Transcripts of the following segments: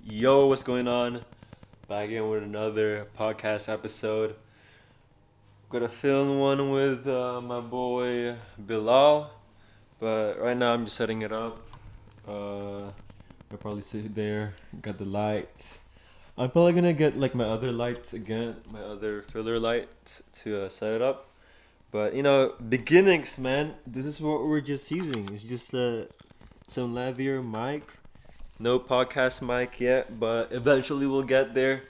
Yo, what's going on? Back again with another podcast episode. Gonna film one with my boy Bilal, but right now I'm just setting it up. I'll probably sit there, got the lights. I'm probably gonna get like my other lights again, my other filler light to set it up. But beginnings, man. This is what we're just using. It's just some lavalier mic. No podcast mic yet, but eventually we'll get there.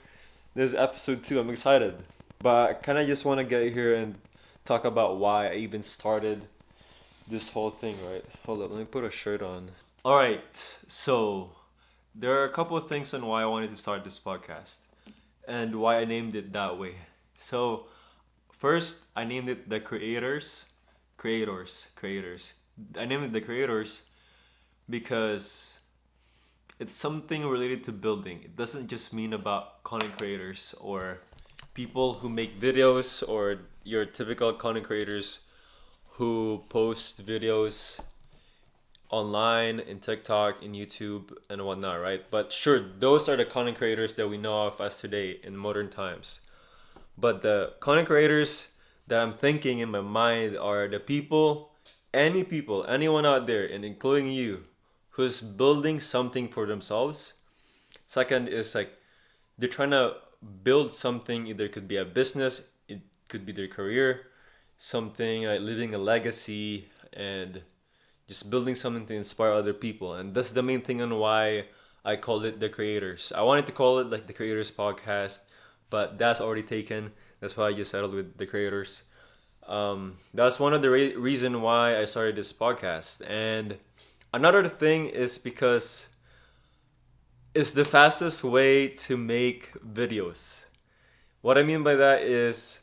This is episode 2. I'm excited. But I kind of just want to get here and talk about why I even started this whole thing, right? Hold up, let me put a shirt on. All right, so there are a couple of things on why I wanted to start this podcast and why I named it that way. So, first, I named it The Creators. Creators. I named it The Creators because it's something related to building. It doesn't just mean about content creators or people who make videos or your typical content creators who post videos online in TikTok, in YouTube, and whatnot, right? But sure, those are the content creators that we know of as today in modern times. But the content creators that I'm thinking in my mind are the people, anyone out there, and including you, who's building something for themselves. Second is like they're trying to build something. Either it could be a business, it could be their career, something like leaving a legacy and just building something to inspire other people. And that's the main thing on why I called it The Creators. I wanted to call it like The Creators Podcast, but that's already taken. That's why I just settled with The Creators. That's one of the reason why I started this podcast. And another thing is because it's the fastest way to make videos. What I mean by that is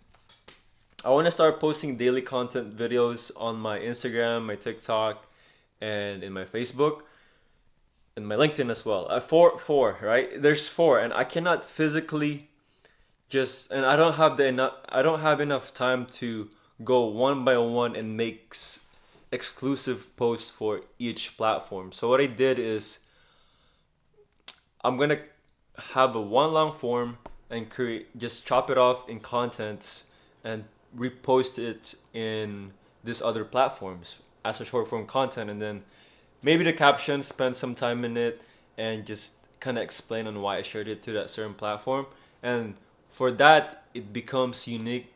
I want to start posting daily content videos on my Instagram, my TikTok, and in my Facebook, and my LinkedIn as well. Four, right? There's four, and I cannot physically and I don't have enough time to go one by one and make exclusive posts for each platform. So what I did is I'm gonna have a one long form and just chop it off in contents and repost it in these other platforms as a short form content, and then maybe the caption, spend some time in it and just kind of explain on why I shared it to that certain platform. And for that, it becomes unique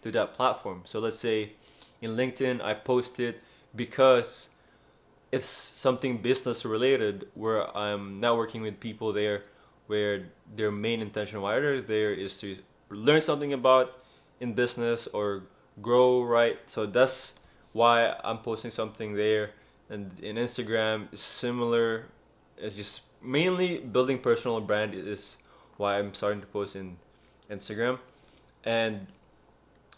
to that platform. So let's say in LinkedIn I post it because it's something business related where I'm networking with people there where their main intention why they're there is to learn something about in business or grow, right? So that's why I'm posting something there. And in Instagram is similar. It's just mainly building personal brand is why I'm starting to post in Instagram. And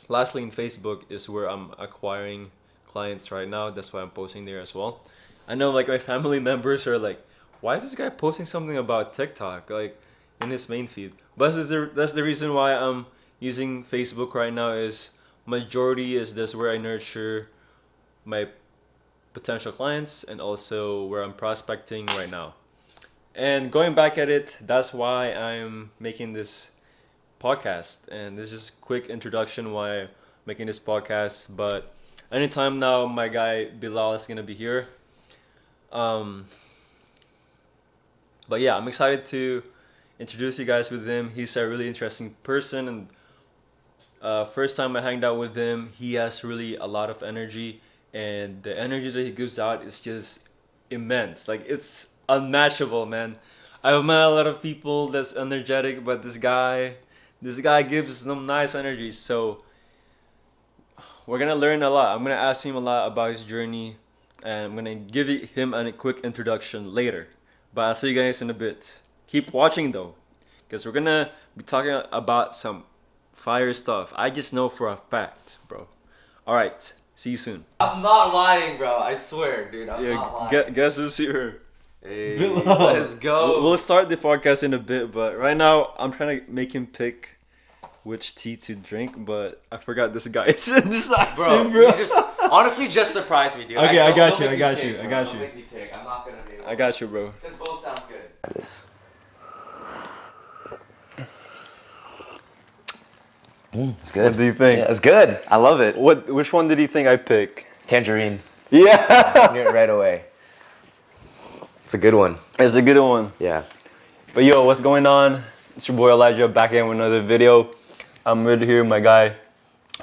lastly, in Facebook is where I'm acquiring clients right now. That's why I'm posting there as well. I know like my family members are like, why is this guy posting something about TikTok like in his main feed? But that's the reason why I'm using Facebook right now is majority is this where I nurture my potential clients and also where I'm prospecting right now. And going back at it, that's why I'm making this podcast. And this is quick introduction why I'm making this podcast. But anytime now, my guy Bilal is gonna be here. Um, but yeah, I'm excited to introduce you guys with him. He's a really interesting person, and first time I hanged out with him, he has really a lot of energy, and the energy that he gives out is just immense. Like it's unmatchable, man. I've met a lot of people that's energetic, but this guy gives some nice energy. So we're gonna learn a lot. I'm gonna ask him a lot about his journey, and I'm gonna give him a quick introduction later. But I'll see you guys in a bit. Keep watching though, because we're gonna be talking about some fire stuff. I just know for a fact, bro. All right, see you soon. I'm not lying, bro. I swear, dude. I'm not lying. Guess who's here? Hey, Bilal. let's go. We'll start the podcast in a bit, but right now I'm trying to make him pick which tea to drink, but I forgot this guy is indecisive, bro. You just honestly just surprised me, dude. Okay, I got you. Don't make me pick, bro. Don't make me pick. I'm not gonna be able I got you, bro. Because both sounds good. It's good. What do you think? Yeah, it's good. I love it. Which one did you think I pick? Tangerine. Yeah. Knew it right away. It's a good one. It's a good one. Yeah. But yo, what's going on? It's your boy Elijah back in with another video. I'm with here, my guy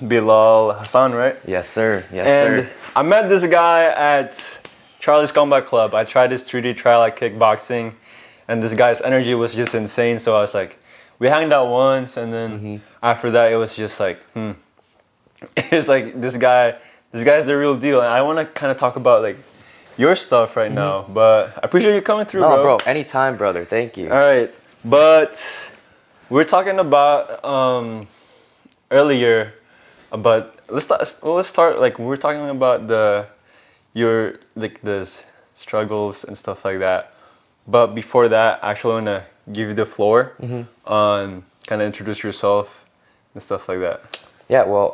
Bilal Hasan, right? Yes, sir. Yes, And sir. I met this guy at Charlie's Combat Club. I tried this 3D trial at kickboxing, and this guy's energy was just insane. So I was like, we hanged out once, and then after that, it was just like, it's like this guy's the real deal. And I want to kind of talk about like your stuff right now, but I appreciate you coming through, No, bro. Anytime, brother. Thank you. All right, but we're talking about earlier about let's start like we're talking about your struggles and stuff like that. But before that, I actually want to give you the floor on kind of introduce yourself and stuff like that. Yeah, well,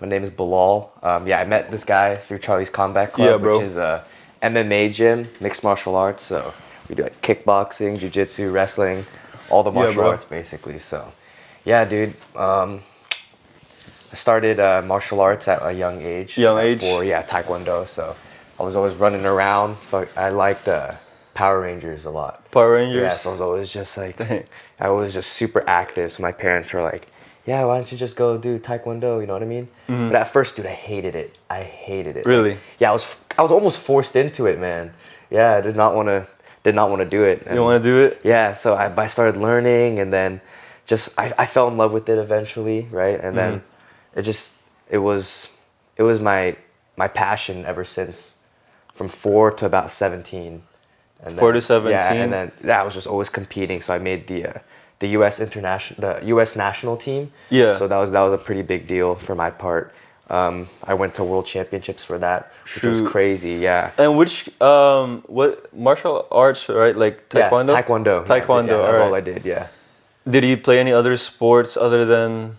my name is Bilal. Yeah, I met this guy through Charlie's Combat Club, which is a MMA gym, mixed martial arts. So we do like kickboxing, jiu-jitsu, wrestling, all the martial arts basically. So yeah, dude. I started martial arts at a young age. Taekwondo. So I was always running around. I liked Power Rangers a lot. Power Rangers? Yeah, so I was always just like, I was just super active. So my parents were like, yeah, why don't you just go do Taekwondo, you know what I mean? But at first, dude, I hated it. Really? Like, yeah, I was almost forced into it, man. Yeah, I did not want to do it. You want to do it? Yeah, so I started learning, and then I fell in love with it eventually, right? And then it was my passion ever since, from 4 to about 17. And 4 to 17. Yeah, and then I was just always competing. So I made the U.S. national team. Yeah. So that was a pretty big deal for my part. I went to world championships for that, which was crazy. Yeah. And what martial arts, right? Like Taekwondo? Yeah, Taekwondo. Taekwondo. Yeah, that's all I did. Yeah. Did you play any other sports other than?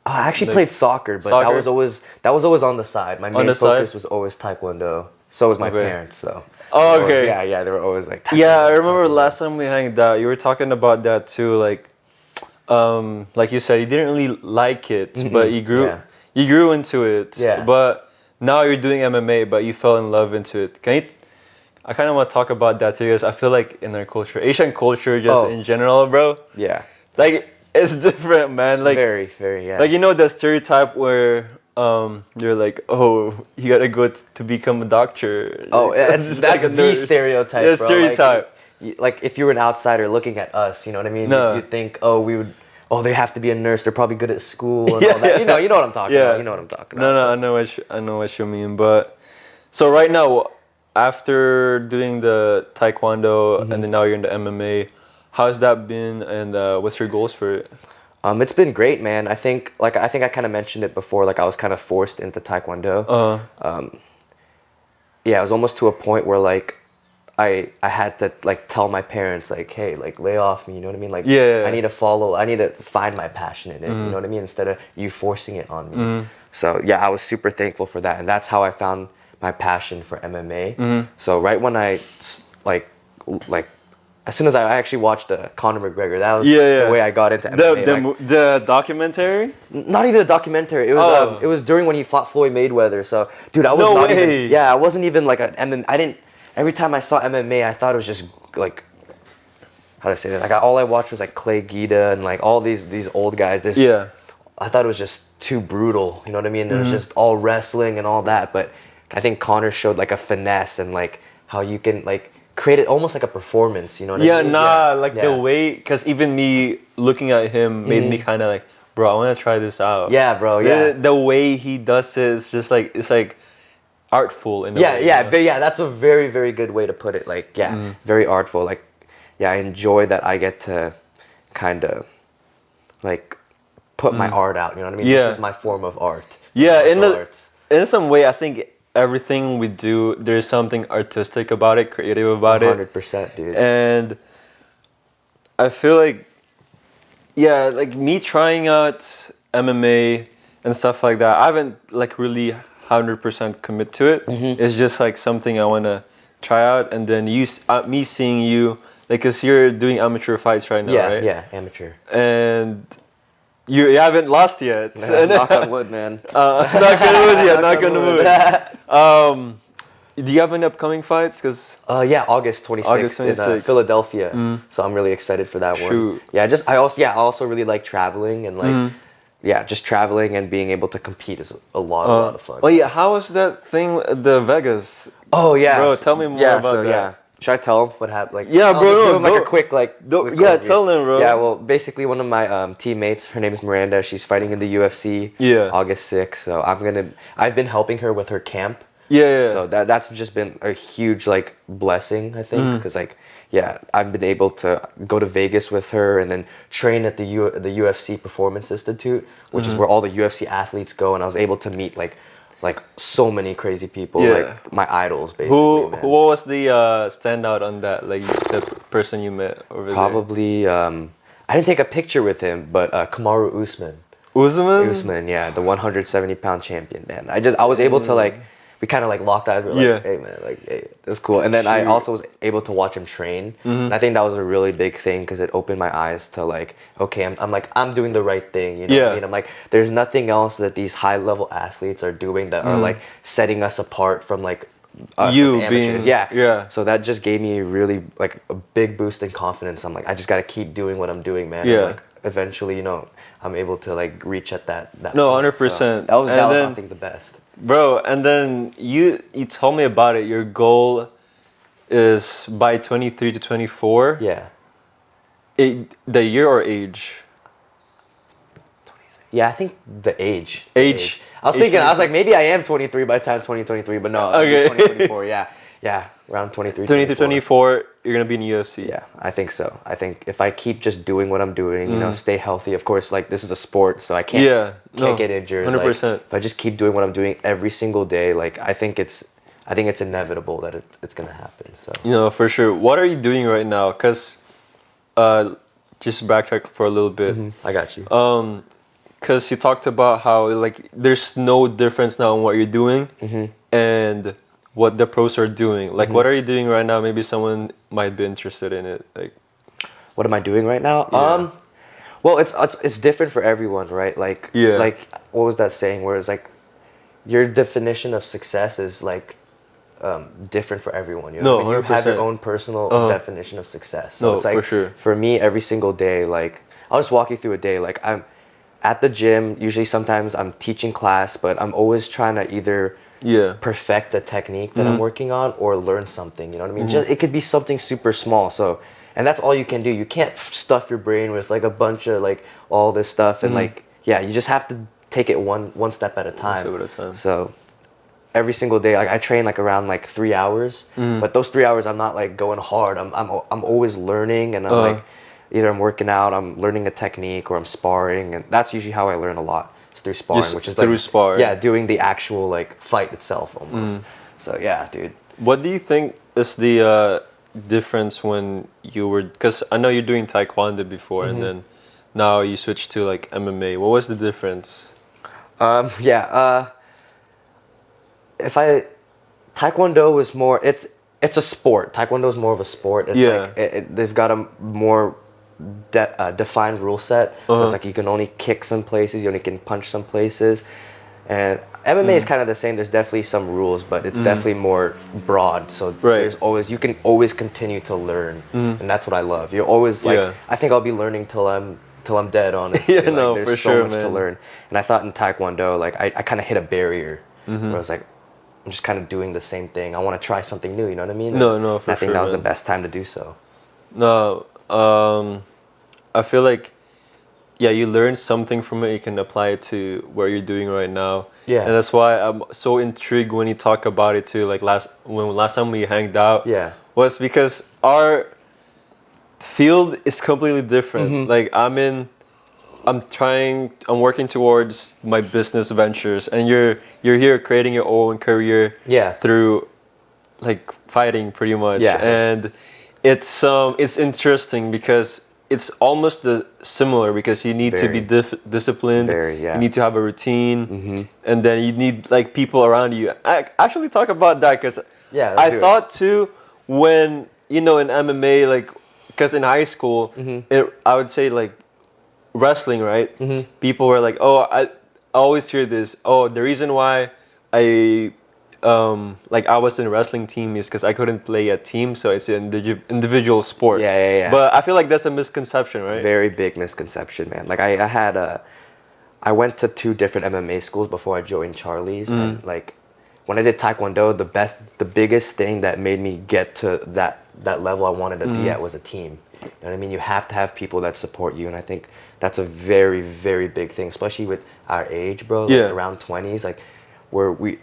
I actually played soccer, but that was always on the side. My main focus was always Taekwondo. So was my parents. So. Oh, okay. They were always like. Taekwondo, I remember last time we hanged out, you were talking about that too. Like you said, you didn't really like it, but you grew into it. Yeah. But now you're doing MMA, but you fell in love into it. I kind of want to talk about that too, because I feel like in our culture, Asian culture, in general, bro. Yeah. Like it's different, man. Like very, very. Yeah. Like the stereotype where. You're like, oh, you gotta go to become a doctor. Oh, that's like the stereotype, bro. Stereotype. Like if you were an outsider looking at us, you know what I mean? You'd think, they have to be a nurse. They're probably good at school and all that. You know what I'm talking about. You know what I'm talking about. No, I know what you mean. But so right now, after doing the Taekwondo and then now you're in the MMA, how's that been? And what's your goals for it? It's been great, man. I think I kind of mentioned it before. Like I was kind of forced into Taekwondo. Yeah, it was almost to a point where like I had to like tell my parents like, hey, like lay off me. You know what I mean? Like I need to find my passion in it. You know what I mean? Instead of you forcing it on me. So yeah, I was super thankful for that, and that's how I found my passion for MMA. So right when I like. As soon as I actually watched Conor McGregor, that was the way I got into MMA. The documentary? Not even a documentary. It was it was during when he fought Floyd Mayweather. So, dude, I wasn't even like an MMA. Every time I saw MMA, I thought it was just like, how to say that? Like all I watched was like Clay Guida and like all these old guys. I thought it was just too brutal. You know what I mean? It was just all wrestling and all that. But I think Conor showed like a finesse and like how you can like create it almost like a performance, you know what I mean? The way, because even me looking at him made me kind of like, bro, I want to try this out. Yeah, bro, yeah. The way he does it, it's just like, it's like artful in a way. That's a very, very good way to put it. Like, very artful. Like, yeah, I enjoy that I get to kind of like put my art out, you know what I mean? This is my form of art. Yeah, in some way, I think everything we do, there's something artistic about it, creative about 100%, dude. And I feel like, like me trying out MMA and stuff like that, I haven't like really 100% commit to it. It's just like something I want to try out. And then me seeing you, like, cause you're doing amateur fights right now, right? Yeah, amateur. And You haven't lost yet. Knock on wood, man. Knock on wood, yeah. Knock on wood. Do you have any upcoming fights? Yeah, August 26th in Philadelphia. So I'm really excited for that one. Yeah, I also really like traveling and like just traveling and being able to compete is a lot of fun. Oh yeah, how was that thing at the Vegas? Oh yeah, bro, tell me more about that. Yeah. Should I tell him what happened? Like, yeah, bro, just give him like a quick tell him, bro. Yeah, well, basically one of my teammates, her name is Miranda. She's fighting in the UFC. Yeah. August 6th. So I've been helping her with her camp. Yeah. So that's just been a huge like blessing, I think, because I've been able to go to Vegas with her and then train at the UFC Performance Institute, which is where all the UFC athletes go, and I was able to meet like so many crazy people, like my idols, basically. What was the standout on that? Like the person you met over there? Probably, I didn't take a picture with him, but Kamaru Usman. Usman, yeah, the 170-pound champion, man. I was able to like. We kind of like locked eyes. We were like, hey man, like, hey, that's cool. And then I also was able to watch him train. And I think that was a really big thing because it opened my eyes to like, okay, I'm doing the right thing. You know what I mean? I'm like, there's nothing else that these high level athletes are doing that are like setting us apart from like us, you like, being, yeah. So that just gave me really like a big boost in confidence. I'm like, I just got to keep doing what I'm doing, man. Yeah. And, like, eventually, I'm able to like reach at that. No, point. 100%. So that was I think the best. Bro, and then you told me about it. Your goal is by 23 to 24. Yeah. The year or age? Yeah, I think the age. Age. I was thinking, I was like, maybe I am 23 by the time 2023, but no. Okay. 2024, yeah. Yeah, around 23, 20 to 24, you're going to be in the UFC. Yeah, I think so. I think if I keep just doing what I'm doing, stay healthy. Of course, like, this is a sport, so I can't get injured. 100%. Like, if I just keep doing what I'm doing every single day, like, I think it's inevitable that it's going to happen, so. For sure. What are you doing right now? Because, just backtrack for a little bit. I got you. Because you talked about how, like, there's no difference now in what you're doing and what the pros are doing. Like, what are you doing right now? Maybe someone might be interested in it. Like, what am I doing right now? Yeah. Well, it's different for everyone, right? Like, like, what was that saying? Where it's like, your definition of success is like different for everyone. You know, you have your own personal definition of success. So it's like, for sure. For me, every single day, like, I'll just walk you through a day. Like, I'm at the gym. Usually, sometimes I'm teaching class, but I'm always trying to either perfect a technique that I'm working on or learn something, you know what I mean? Just it could be something super small. So, and that's all you can do. You can't stuff your brain with like a bunch of like all this stuff and like you just have to take it one step at a time. One step at a time. So every single day, like I train like around like 3 hours, but those 3 hours I'm not like going hard. I'm always learning, and I'm like either I'm working out, I'm learning a technique, or I'm sparring, and that's usually how I learn a lot. Through sparring, which is through like sparring. Yeah, doing the actual like fight itself almost. So yeah, dude. What do you think is the difference when you were? Because I know you're doing Taekwondo before, and then now you switched to like MMA. What was the difference? Taekwondo was more. It's a sport. Taekwondo is more of a sport. It's like they've got a more defined rule set. So it's like you can only kick some places, you only can punch some places, and MMA is kind of the same. There's definitely some rules, but it's definitely more broad. So you can always continue to learn, and that's what I love. You're always like, I think I'll be learning till I'm dead, honestly. There's so much to learn. And I thought in Taekwondo, like I kind of hit a barrier where I was like, I'm just kind of doing the same thing. I want to try something new. You know what I mean? No, for sure. I think that was the best time to do so. No. I feel like, you learn something from it. You can apply it to what you're doing right now. Yeah. And that's why I'm so intrigued when you talk about it too. Like last time we hanged out. Yeah. Was because our field is completely different. Like I'm working towards my business ventures, and you're here creating your own career. Yeah. Through, like, fighting pretty much. Yeah. And it's interesting because it's almost similar, because you need to be disciplined. You need to have a routine, and then you need like people around you. I actually talk about that because I thought too when in MMA, like, because in high school I would say like wrestling, right? People were like, oh, I always hear this. Oh, the reason why I I was in a wrestling team is because I couldn't play a team, so it's an individual sport. Yeah. But I feel like that's a misconception, right? Very big misconception, man. Like I went to 2 different MMA schools before I joined Charlie's, and like when I did Taekwondo, the biggest thing that made me get to that level I wanted to be at was a team. You know what I mean? You have to have people that support you, and I think that's a very, very big thing, especially with our age, bro. Like around 20s, like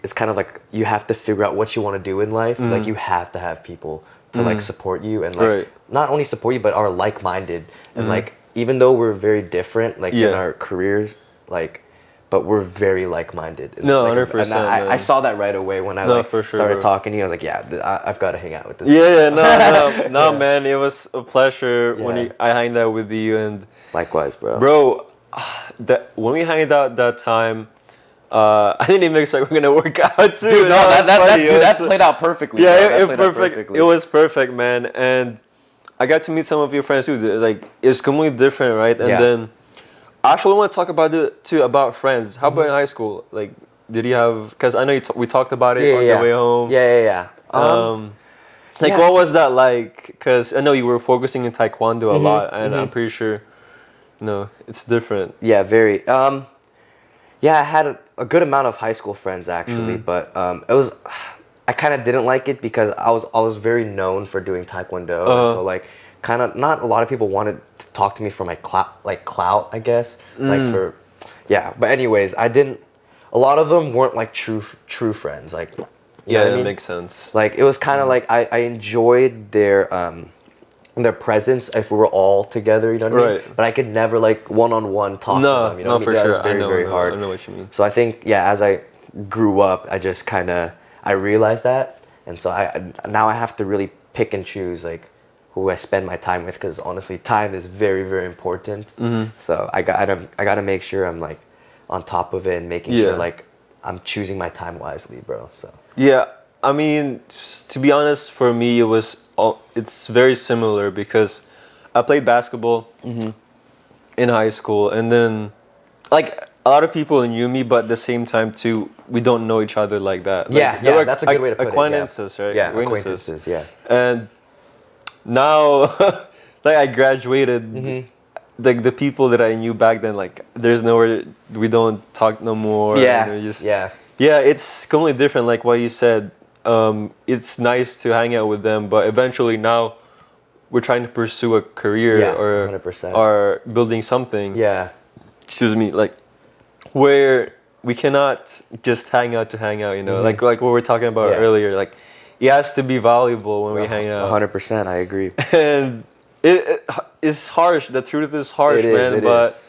it's kind of like you have to figure out what you want to do in life. Like you have to have people to like support you and like not only support you but are like-minded. And like even though we're very different like in our careers, like but we're very like-minded. No, like, 100%. And I saw that right away when I started talking to you. I was like, yeah, I've got to hang out with this guy. No, man. It was a pleasure when I hanged out with you. And likewise, bro. Bro, when we hanged out that time, I didn't even expect we're gonna work out too. Dude, no, that played out perfectly. Yeah, it was perfect, man. And I got to meet some of your friends too. Like it's completely different, right? And then I actually want to talk about friends. How about in high school? Like, did you have? Because I know we talked about it on the way home. Yeah. What was that like? Because I know you were focusing in Taekwondo a lot, and I'm pretty sure, it's different. Yeah, very. Yeah, I had a good amount of high school friends actually, but I kind of didn't like it because I was very known for doing Taekwondo, and so like kind of not a lot of people wanted to talk to me for my clout, I guess. But anyways, a lot of them weren't like true friends, like you know what I mean? Makes sense. Like it was kind of like I enjoyed their presence if we were all together, you know what I mean? But I could never like one-on-one talk to them, you know? For sure. That was very hard. I know what you mean. So I think as I grew up, I just I realized that, and so now I have to really pick and choose like who I spend my time with, because honestly, time is very, very important. So I gotta make sure I'm like on top of it and making sure like I'm choosing my time wisely, bro. So yeah, I mean, to be honest, for me it's very similar because I played basketball in high school, and then like a lot of people knew me, but at the same time too, we don't know each other like that. Like, that's a good way to put it. Acquaintances, right? Yeah, acquaintances. Yeah. And now, like I graduated, like the people that I knew back then, like there's nowhere, we don't talk no more. Yeah, it's completely different. Like what you said, it's nice to hang out with them, but eventually now we're trying to pursue a career 100%. or building something. Yeah. Excuse me, like where we cannot just hang out to hang out, like what we were talking about earlier. Like it has to be valuable when we hang out. 100%, I agree. And it's harsh. The truth is harsh, but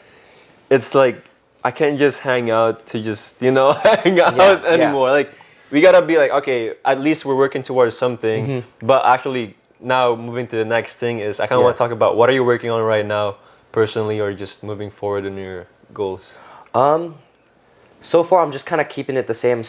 it's like I can't just hang out to just hang out anymore. Like we gotta be like, okay, at least we're working towards something. But actually, now moving to the next thing is I kind of want to talk about what are you working on right now, personally, or just moving forward in your goals. So far, I'm just kind of keeping it the same.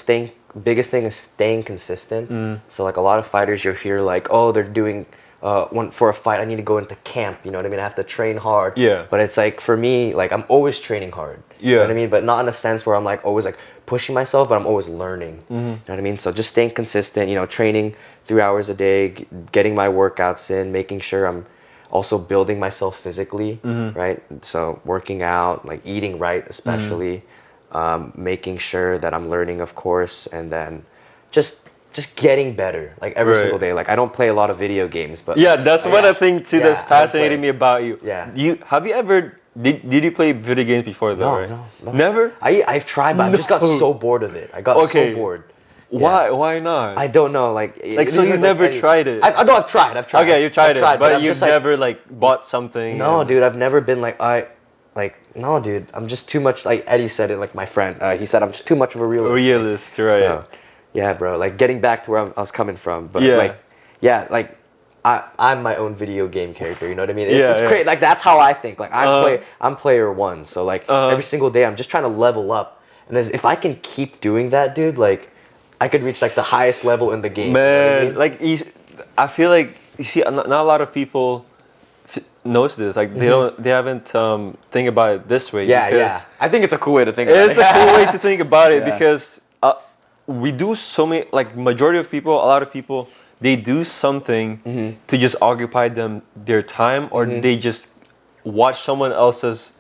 Biggest thing is staying consistent. So like a lot of fighters, you'll hear like, oh, they're doing for a fight, I need to go into camp. You know what I mean? I have to train hard. Yeah. But it's like for me, like I'm always training hard. Yeah. You know what I mean? But not in a sense where I'm like always like pushing myself, but I'm always learning. You know what I mean? So just staying consistent. Training 3 hours a day, getting my workouts in, making sure I'm also building myself physically, right? So working out, like eating right, especially. Making sure that I'm learning, of course, and then just getting better, like every single day. Like I don't play a lot of video games, but that's what I think too. That's fascinating me about you. Yeah. Have you ever did you play video games before though? No. Never. I've tried, but I just got so bored of it. I got so bored. Why? Why not? I don't know. Like so you never tried it? I know I've tried. Okay, you tried it, but you've never like bought something. No, dude, I've never been no, dude, I'm just too much, like Eddie said it, like my friend, he said I'm just too much of a realist. Realist, right. So, yeah, bro, like getting back to where I was coming from, but I'm my own video game character, you know what I mean? It's great, like that's how I think, like I'm player one, so like every single day I'm just trying to level up, and if I can keep doing that, dude, like I could reach like the highest level in the game. Man, you know what I mean? like I feel like, you see, not a lot of people knows this. Like they haven't think about it this way. Yeah, because I think it's a cool way to think about it. It's a cool way to think about it Yeah. because we do so many, like majority of people, a lot of people, they do something to just occupy their time, or they just watch someone else's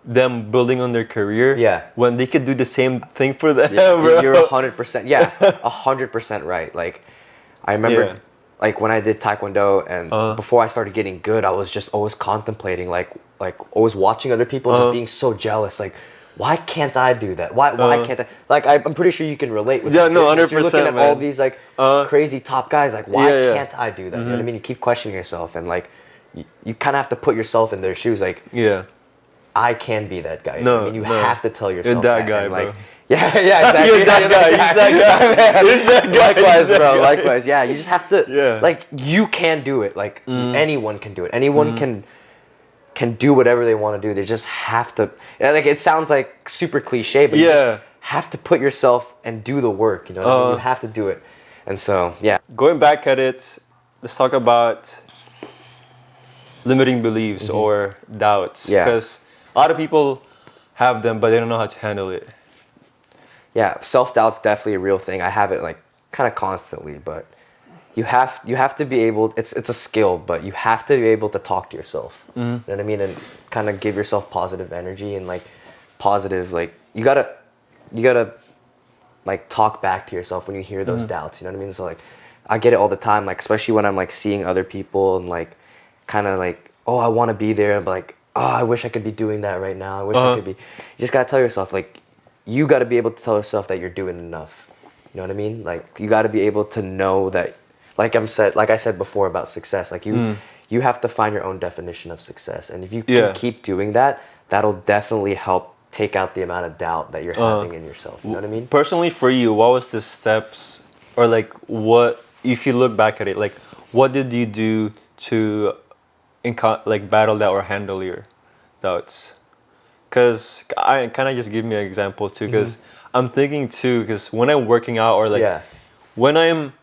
them building on their career. Yeah. When they could do the same thing for them. Yeah, bro. you're 100%. Yeah, 100% right. Like, I remember, like when I did Taekwondo and before I started getting good, I was just always contemplating, like always watching other people, just being so jealous. Like, why can't I do that? Why can't I? Like, I'm pretty sure you can relate with. Yeah, no, 100%. You're looking at man. all these like crazy top guys. Like, why can't I do that? You know what I mean? You keep questioning yourself, and like, you kind of have to put yourself in their shoes. Like, I can be that guy. You know what I mean, you have to tell yourself you're that guy, and, bro. like, yeah, exactly. You're that guy. He's that guy. He's that guy. Likewise, bro. Likewise. Yeah, you just have to. Yeah. Like, you can do it. Like, anyone can do it. Anyone can do whatever they want to do. They just have to. Like, it sounds like super cliche, but you just have to put yourself and do the work. You know what I mean? You have to do it. And so, yeah. Going back at it, let's talk about limiting beliefs or doubts. Yeah. Because a lot of people have them, but they don't know how to handle it. Yeah, self-doubt's definitely a real thing. I have it like kind of constantly, but you have to be able, it's a skill, but you have to be able to talk to yourself. You know what I mean? And kind of give yourself positive energy and like positive, like you gotta like talk back to yourself when you hear those doubts, you know what I mean? So like I get it all the time, like especially when I'm like seeing other people and like kind of like, oh, I want to be there, but like, oh, I wish I could be doing that right now. I wish I could be. You just gotta tell yourself, like, you gotta be able to tell yourself that you're doing enough. You know what I mean? Like, you gotta be able to know that, like I said before about success, like you have to find your own definition of success. And if you can keep doing that, that'll definitely help take out the amount of doubt that you're having in yourself. You know what I mean? Personally, for you, what was the steps, or like what, if you look back at it, like what did you do to like battle that or handle your doubts? Because I kind of just give me an example too, because I'm thinking too, because when I'm working out or like when I'm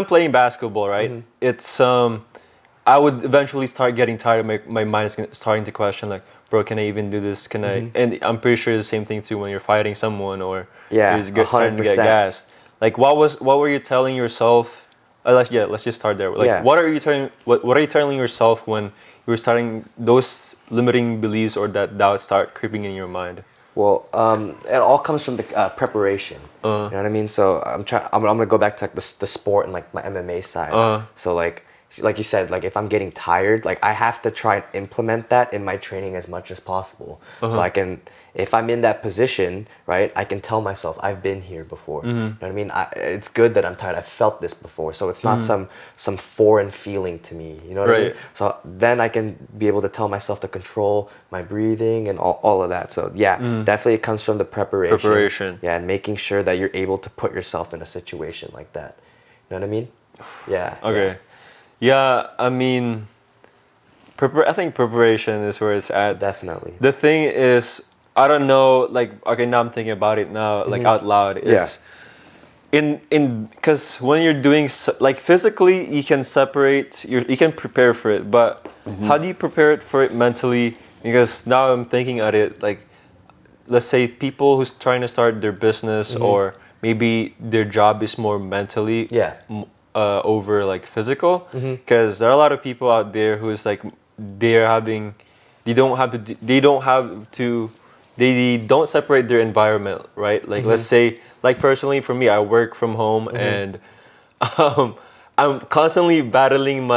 playing basketball, right, it's I would eventually start getting tired. My mind is starting to question, like, bro, can I even do this? Can I? And I'm pretty sure it's the same thing too when you're fighting someone or you're starting to get gassed. Like, what were you telling yourself? Let's just start there. Like, what are you telling yourself when you were starting those limiting beliefs or that doubt start creeping in your mind? Well, it all comes from the preparation. You know what I mean? So I'm gonna go back to like the sport and like my MMA side. So like you said, like if I'm getting tired, like I have to try and implement that in my training as much as possible. So I can, if I'm in that position, right, I can tell myself I've been here before. You know what I mean? It's good that I'm tired. I've felt this before, so it's not some foreign feeling to me. You know what I mean? So then I can be able to tell myself to control my breathing and all of that. So definitely it comes from the preparation. Yeah, and making sure that you're able to put yourself in a situation like that. You know what I mean? Yeah. Okay. Yeah, I mean, I think preparation is where it's at. Definitely. The thing is, I don't know, like, okay, now I'm thinking about it now, like out loud. It's because when you're doing, like physically, you can separate, you can prepare for it, but how do you prepare for it mentally? Because now I'm thinking at it, like, let's say people who's trying to start their business or maybe their job is more mentally over like physical, because there are a lot of people out there who's like they don't separate their environment, right? Like let's say, like personally for me, I work from home and I'm constantly battling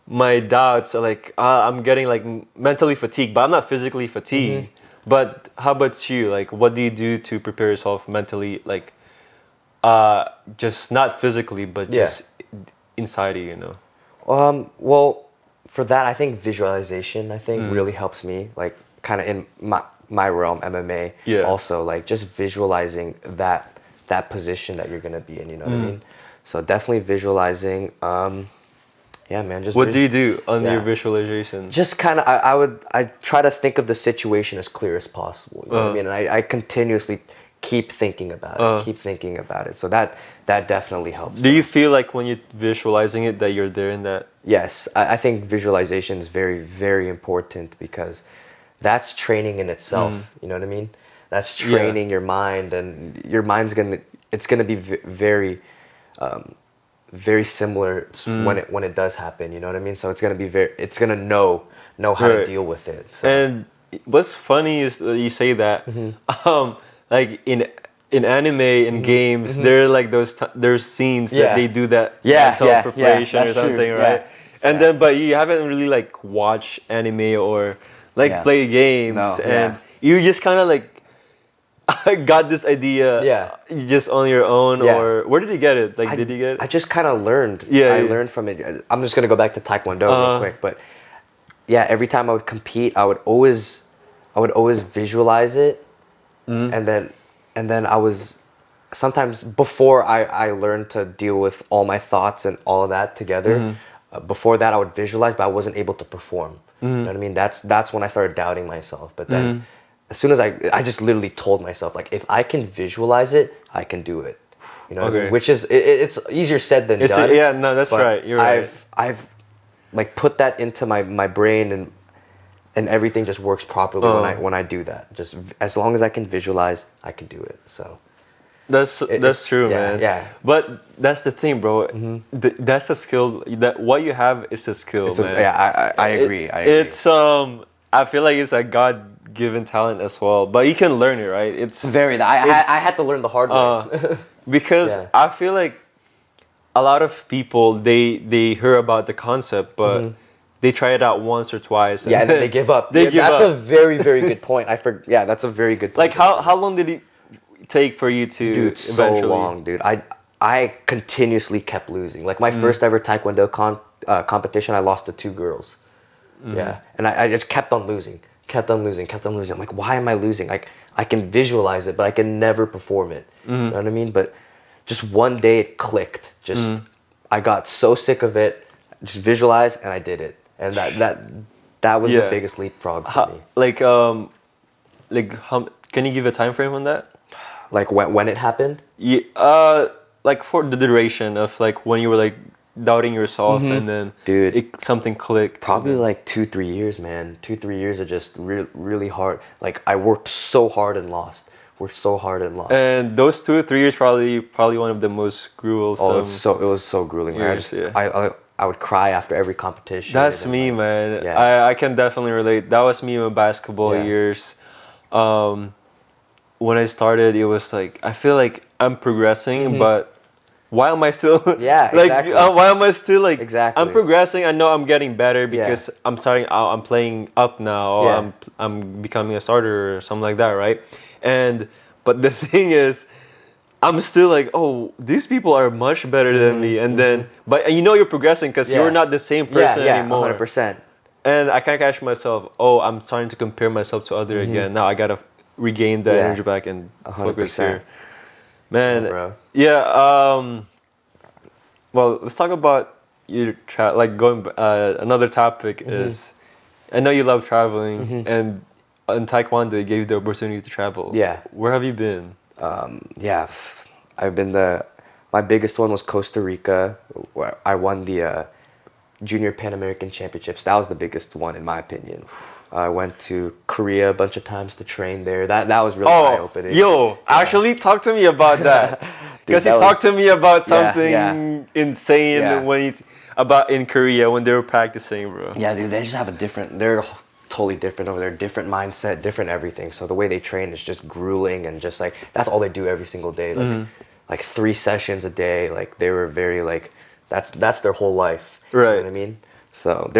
my doubts, like I'm getting like mentally fatigued, but I'm not physically fatigued. But how about you? Like, what do you do to prepare yourself mentally, like just not physically, but just inside you know? Well, for that, I think visualization, really helps me, like kind of in my realm, MMA. Also, like just visualizing that position that you're gonna be in. You know what I mean? So definitely visualizing. Yeah, man. Just what do you do on your visualization? Just kind of, I try to think of the situation as clear as possible. You know what I mean? And I continuously keep thinking about it, keep thinking about it. So that definitely helps. Do you feel like when you're visualizing it that you're there in that? Yes, I think visualization is very, very important because that's training in itself. You know what I mean? That's training your mind, and your mind's it's gonna be very, very similar when it does happen. You know what I mean? So it's gonna be it's gonna know how to deal with it. So. And what's funny is that you say that, like in anime and games, there are like there's scenes that they do that mental preparation or something, right? And then, but you haven't really like watched anime or like play games, and you just kind of like got this idea just on your own, or where did you get it? Like, did you get it? I just kind of learned. I learned from it. I'm just gonna go back to Taekwondo real quick, but yeah, every time I would compete, I would always visualize it, and then I was sometimes before I learned to deal with all my thoughts and all of that together. Before that, I would visualize, but I wasn't able to perform. You know what I mean? That's when I started doubting myself. But then, as soon as I just literally told myself, like, if I can visualize it, I can do it. You know what I mean? Which is it's easier said than done. Yeah, no, that's right. You're right. I've like put that into my brain, and everything just works properly when I do that. Just as long as I can visualize, I can do it. So. That's true, man. Yeah. But that's the thing, bro. That's a skill. That what you have is a skill, man. I agree. It's I feel like it's a God-given talent as well. But you can learn it, right? It's very. I had to learn the hard way. Because I feel like a lot of people they hear about the concept, but they try it out once or twice. And then they give up. That's a very, very good point. That's a very good point. Like how long did it take for you to Dude, so long, dude. I continuously kept losing. Like my first ever Taekwondo competition, I lost to 2 girls. Yeah, and I just kept on losing. I'm like, why am I losing? Like I can visualize it, but I can never perform it. You know what I mean? But just one day it clicked. I got so sick of it. Just visualized, and I did it. And that was the biggest leapfrog for me. Like can you give a time frame on that? Like when it happened? Yeah, like for the duration of like when you were like doubting yourself and then something clicked. Probably like 2-3 years, man. 2-3 years are just really hard. Like I worked so hard and lost. And those 2 or 3 years probably one of the most gruesome. Oh, it was so grueling. Years, I would cry after every competition. That's me, man. I can definitely relate. That was me in my basketball years. When I started, it was like I feel like I'm progressing, but why am I still exactly. Why am I still like exactly? I'm progressing. I know I'm getting better because I'm starting out. I'm playing up now. I'm becoming a starter or something like that, right? But the thing is, I'm still like, oh, these people are much better than me. And then, but you know you're progressing because you're not the same person anymore. 100%. And I can't catch myself. Oh, I'm starting to compare myself to other again. Now I gotta regain that energy back and 100%. focus here. Man, bro. Well, let's talk about your like going. Another topic is, I know you love traveling, and in Taekwondo, it gave you the opportunity to travel. Yeah. Where have you been? I've been my biggest one was Costa Rica, where I won the Junior Pan American Championships. That was the biggest one in my opinion. I went to Korea a bunch of times to train there. That was really eye-opening. Actually talk to me about that. Because you talked to me about something insane when about in Korea when they were practicing, bro. Yeah, dude, they just have they're totally different over there, different mindset, different everything. So the way they train is just grueling and just like that's all they do every single day. Like 3 sessions a day. Like they were very like that's their whole life. Right. You know what I mean? So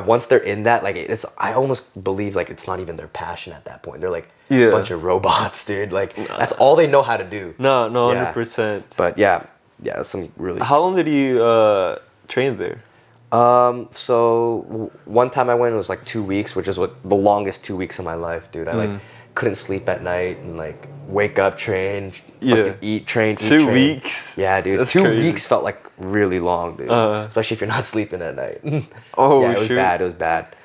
once they're in that, like I almost believe like it's not even their passion at that point. They're like a bunch of robots, dude. Like that's all they know how to do. No, 100%. But some really. How long did you train there? So one time I went, it was like 2 weeks, which is the longest 2 weeks of my life, dude. I like couldn't sleep at night and like wake up, train, fucking eat, train. 2 weeks? Yeah, dude. That's 2 crazy. weeks felt like really long, dude. Especially if you're not sleeping at night. Oh, yeah, it was bad.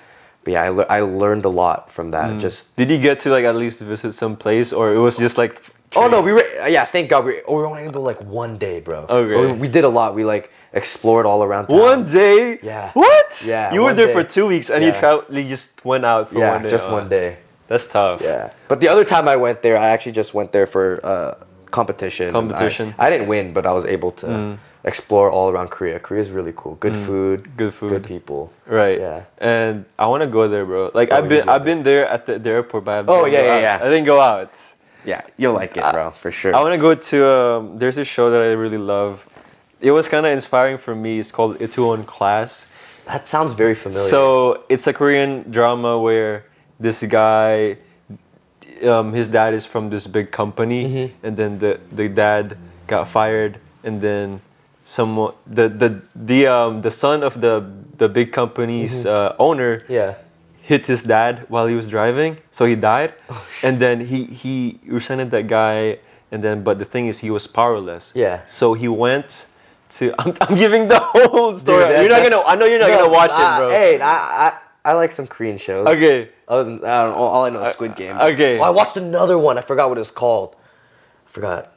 But yeah, I learned a lot from that. Just did you get to like at least visit some place, or it was just like Oh no, thank God we were only able to like one day, bro. Okay. But we did a lot. We like explored all around town. One day? Yeah. What? Yeah. You were there for 2 weeks and you just went out for one day. Just one day. That's tough. Yeah. But the other time I went there, I actually just went there for competition. Competition. I didn't win, but I was able to explore all around Korea. Korea's really cool. Good food. Good people. Right. Yeah. And I want to go there, bro. Like I've been there at the airport, but I didn't go out. Yeah, you'll like it, bro, for sure. I want to go to there's a show that I really love. It was kind of inspiring for me. It's called Itaewon Class. That sounds very familiar. So it's a Korean drama where this guy, his dad is from this big company, and then the dad got fired, and then someone the son of the big company's owner hit his dad while he was driving, so he died. And then he resented that guy, and then but the thing is he was powerless. Yeah. So he went to I'm giving the whole story. Dude, I know you're not gonna watch it, bro. Hey, I like some Korean shows. Okay. Other than, I don't know, all I know is Squid Game. Okay. Oh, I watched another one. I forgot what it was called. I forgot.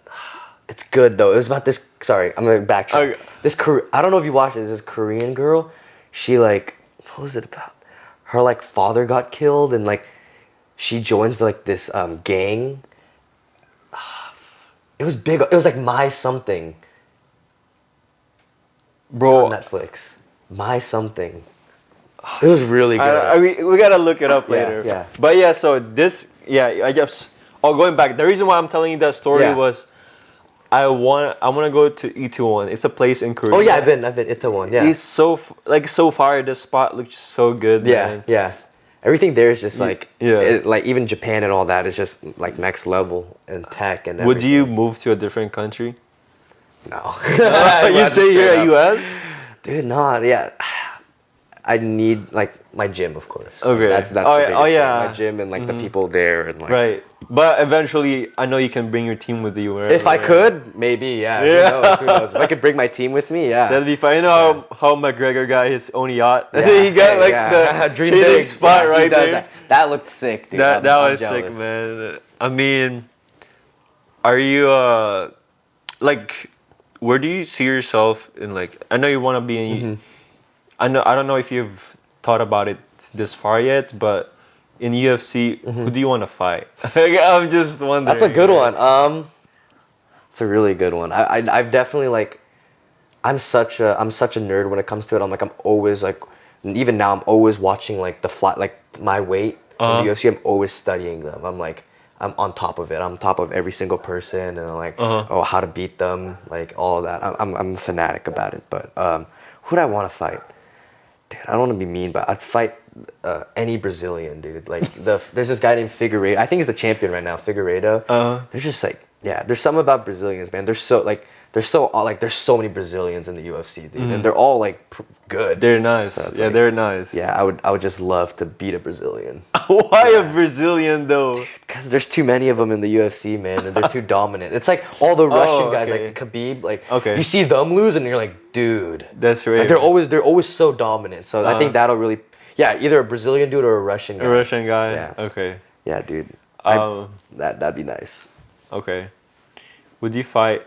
It's good though. It was about this. Sorry, I'm gonna backtrack. Okay. I don't know if you watched it. This Korean girl. She like, what was it about? Her like father got killed, and like she joins like this gang. It was big. It was like My Something. Bro, it's on Netflix. My Something. It was really good. We gotta look it up later. Yeah. But yeah, so I guess. Oh, going back. The reason why I'm telling you that story was, I want to go to Itaewon. It's a place in Korea. Oh yeah, I've been Itaewon. Yeah. It's so far. The spot looks so good. Yeah, man. yeah. Everything there is just like like even Japan and all that is just like next level in tech and everything. Would you move to a different country? No. You say you're at US? Dude, no. Yeah. I need like my gym, of course. Okay. That's the biggest thing. My yeah. gym and like the people there and like. Right. But eventually, I know you can bring your team with you. Wherever, if I could, maybe, yeah. Who knows? If I could bring my team with me, yeah. That'd be fine. You know how McGregor got his own yacht? He got the dream big big spot right there. That looked sick, dude. That was jealous. sick, man. I mean, are you like, where do you see yourself in like? I know you want to be in. I don't know if you've thought about it this far yet, but in UFC, who do you want to fight? I'm just wondering. That's a good one. It's a really good one. I've definitely like, I'm such a nerd when it comes to it. I'm always like, even now I'm always watching like my weight in the UFC. I'm always studying them. I'm on top of it. I'm on top of every single person and like how to beat them, like all of that. I'm a fanatic about it. But who'd I want to fight? Dude, I don't want to be mean, but I'd fight any Brazilian, dude. Like there's this guy named Figueiredo. I think he's the champion right now, Figueiredo. They're just like, there's something about Brazilians, man. There's so many Brazilians in the UFC, dude, and they're all like good. They're nice. So like, they're nice. Yeah, I would just love to beat a Brazilian. Why a Brazilian though? Because there's too many of them in the UFC, man, and they're too dominant. It's like all the Russian guys, like Khabib, like you see them lose, and you're like, dude, that's right. Like, they're always so dominant. So I think that'll really, either a Brazilian dude or a Russian guy. A Russian guy. Yeah. Okay. Yeah, dude. That'd be nice. Okay. Would you fight?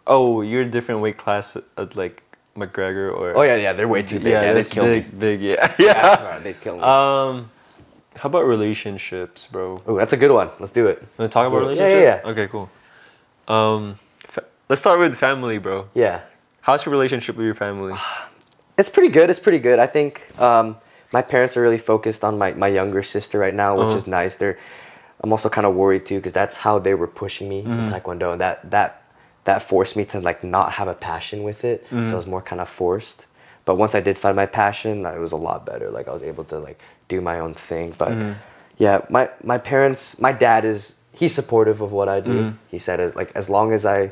Oh, you're a different weight class at like McGregor or. Oh yeah, they're way too big. Yeah, they'd kill me. Big, yeah. They'd kill me. How about relationships, bro? Oh, that's a good one. Let's do it. Want to talk about relationships? Yeah. Okay, cool. Let's start with family, bro. Yeah. How's your relationship with your family? It's pretty good. I think my parents are really focused on my younger sister right now, which is nice. I'm also kind of worried too because that's how they were pushing me in Taekwondo, and that forced me to like not have a passion with it. So it was more kind of forced. But once I did find my passion, it was a lot better. Like I was able to like do my own thing. But yeah, my parents, my dad he's supportive of what I do. He said as long as I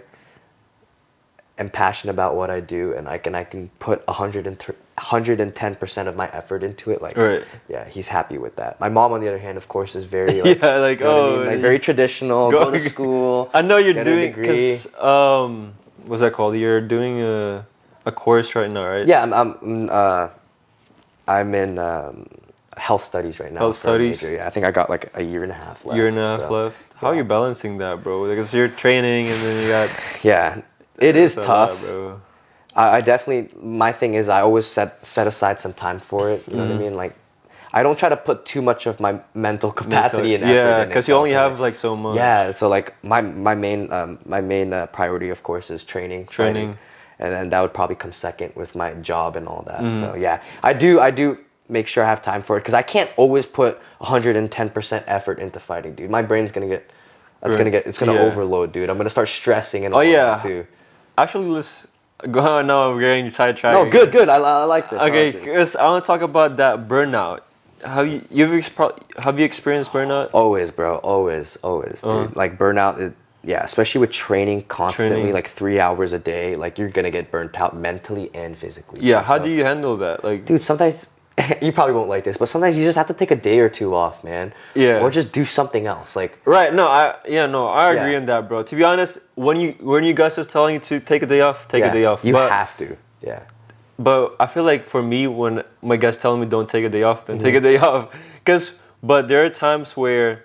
am passionate about what I do and I can put 110% of my effort into it, like yeah, he's happy with that. My mom, on the other hand, of course, is very like, very traditional. Go to school. I know you're doing because what's that called? You're doing a course right now, right? Yeah, I'm in health studies right now. Health studies? Major. Yeah, I think I got like a year and a half left. Year and a half left. How are you balancing that, bro? Because you're training and then you got... Yeah, it is tough. Lot, bro. I definitely, my thing is I always set aside some time for it. You know what I mean? Like, I don't try to put too much of my mental capacity and effort in it. Yeah, because you only have like so much. Yeah, so like my main priority, of course, is training. Fighting, and then that would probably come second with my job and all that. So yeah, I do make sure I have time for it because I can't always put 110% effort into fighting, dude. My brain's gonna get, it's gonna overload, dude. I'm gonna start stressing and all that too. Actually, let's go on. No, we're getting sidetracked. No, good. I like this. Okay, because I want to talk about that burnout. Have you experienced burnout? Always, bro. Always, dude. Like burnout, especially with training constantly, like 3 hours a day. Like you're gonna get burnt out mentally and physically. Yeah. How do you handle that? Like, dude, sometimes you probably won't like this, but sometimes you just have to take a day or two off, man. Yeah. Or just do something else. Like. Right. No. I agree on that, bro. To be honest, when you guys is telling you to take a day off, take a day off. You have to. Yeah. But I feel like for me, when my guys telling me don't take a day off, then take a day off. But there are times where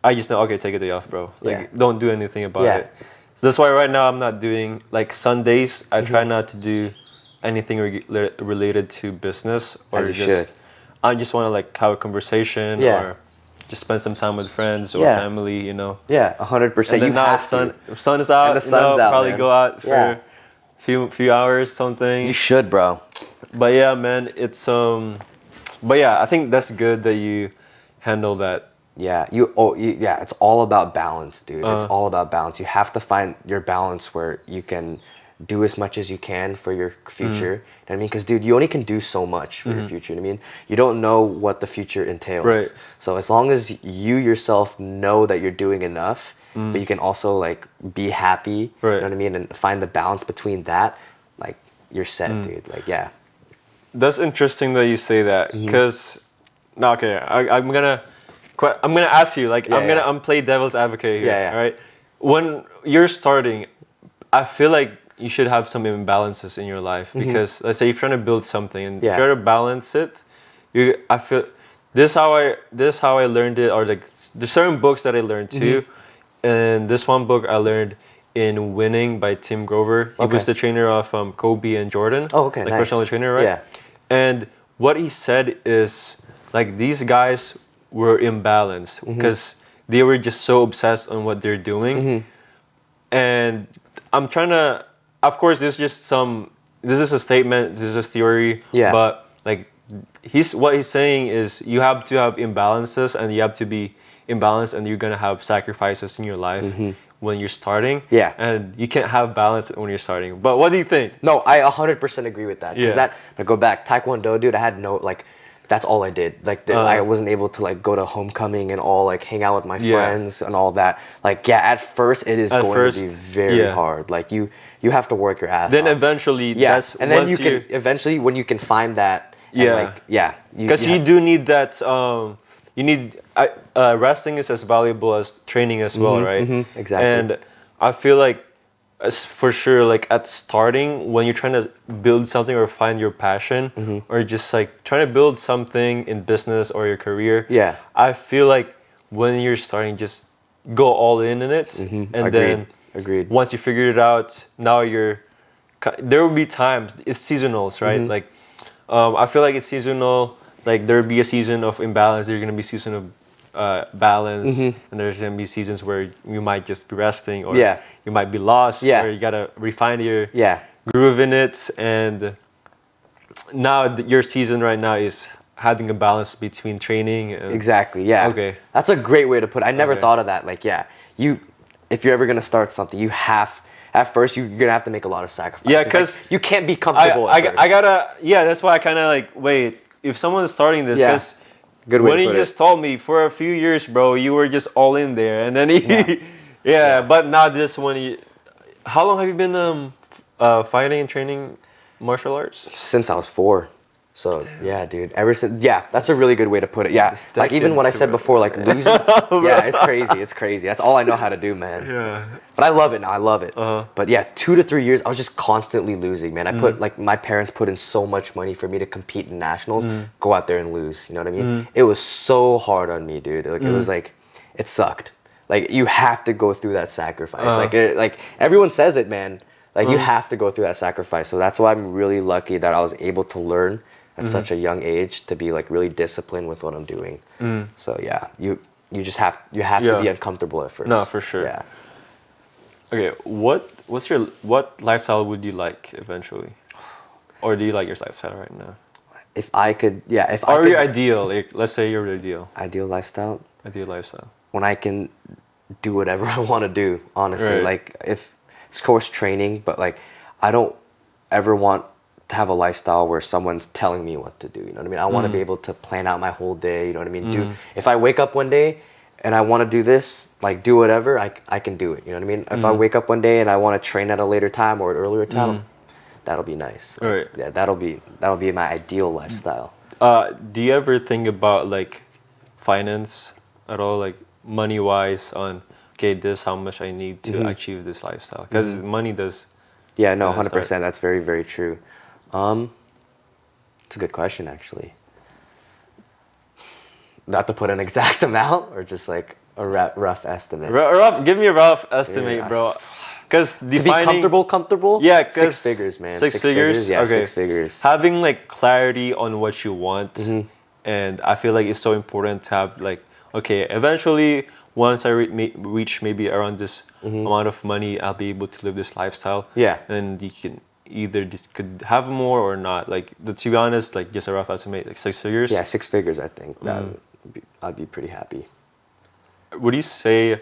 I just know, okay, take a day off, bro. Like, don't do anything about it. So that's why right now I'm not doing, like, Sundays, I try not to do anything related to business. Or I just want to, like, have a conversation or just spend some time with friends or family, you know. Yeah, 100%. And then now if sun is out, probably go out for few hours, something. You should, bro. But yeah, man, it's but yeah, I think that's good that you handle that. Yeah, it's all about balance, dude. It's all about balance. You have to find your balance where you can do as much as you can for your future. You know what I mean? Because, dude, you only can do so much for your future. You know what I mean? You don't know what the future entails. Right. So as long as you yourself know that you're doing enough, but you can also like be happy, you know what I mean, and find the balance between that, like you're set, dude. Like That's interesting that you say that, because I'm gonna ask you, like I'm play devil's advocate here, right? When you're starting, I feel like you should have some imbalances in your life because let's say you're trying to build something and try to balance it. I feel this is how I learned it, or like there's certain books that I learned too. And this one book I learned in Winning by Tim Grover. He was the trainer of Kobe and Jordan. Oh, okay, like personal trainer, right? Yeah. And what he said is like these guys were imbalanced because they were just so obsessed on what they're doing. And I'm trying to, of course, this is a statement, this is a theory. Yeah. But like what he's saying is you have to have imbalances and you have to be imbalanced, and you're gonna have sacrifices in your life when you're starting. Yeah. And you can't have balance when you're starting. But what do you think? No, I 100% agree with that. Because I go back, Taekwondo, dude, I had that's all I did. Like I wasn't able to like go to homecoming and all, like hang out with my friends and all that. Like at first it is going to be very hard. Like you have to work your ass then off. Eventually and then eventually when you can find that because you do need that you need resting is as valuable as training as well, right? Exactly. And I feel like for sure, like at starting, when you're trying to build something or find your passion, or just like trying to build something in business or your career, I feel like when you're starting, just go all in it, and then once you figure it out, now there will be times, it's seasonals, right? Like I feel like it's seasonal. Like there'll be a season of imbalance, there's gonna be a season of balance, and there's gonna be seasons where you might just be resting, or you might be lost, or you gotta refine your groove in it. And now your season right now is having a balance between training and okay, that's a great way to put it. I never thought of that. Like if you're ever gonna start something, at first you're gonna have to make a lot of sacrifices. Yeah, because you can't be comfortable. I gotta that's why I kind of like wait. If someone's starting this, because when you just told me for a few years, bro, you were just all in there, and then but now this one, how long have you been fighting and training martial arts? Since I was 4. So yeah, dude. Ever since, yeah, that's a really good way to put it. Yeah, This like even what I decades said ago. before, like losing. Yeah, it's crazy. It's crazy. That's all I know how to do, man. Yeah. But I love it now. I love it. Uh-huh. But yeah, 2 to 3 years, I was just constantly losing, man. I put like my parents put in so much money for me to compete in nationals, go out there and lose. You know what I mean? It was so hard on me, dude. Like it was like, it sucked. Like you have to go through that sacrifice. Like everyone says it, man. Like you have to go through that sacrifice. So that's why I'm really lucky that I was able to learn at such a young age to be like really disciplined with what I'm doing. So yeah, you just have to be uncomfortable at first. No, for sure. Yeah. Okay, what lifestyle would you like eventually, or do you like your lifestyle right now? If I could, yeah, if I Or could, your ideal, like let's say your ideal lifestyle, ideal lifestyle. when I can do whatever I want to do, honestly. Right. Like if it's course training, but like I don't ever want to have a lifestyle where someone's telling me what to do. You know what I mean? I want to be able to plan out my whole day. You know what I mean? If I wake up one day and I want to do this, like do whatever, I can do it. You know what I mean? If I wake up one day and I want to train at a later time or an earlier time, that'll be nice. Like, Right. yeah, that'll be my ideal lifestyle. Do you ever think about like finance at all, like money wise, on okay, this how much I need to achieve this lifestyle? Because money does. Yeah, no, Yeah, 100%. That's very, very true. It's a good question, actually. Not to put an exact amount, or just like a rough estimate. Rough, give me a rough estimate, Dude, bro. Because To be comfortable? Yeah, 6 figures, man. 6 figures. Yeah, Okay. 6 figures. Having like clarity on what you want, and I feel like it's so important to have like, okay, eventually once I reach maybe around this amount of money, I'll be able to live this lifestyle. Yeah. And you can either just could have more or not. Like to be honest, like just a rough estimate, like 6 figures. Yeah, 6 figures, I think. I'd be pretty happy. Would you say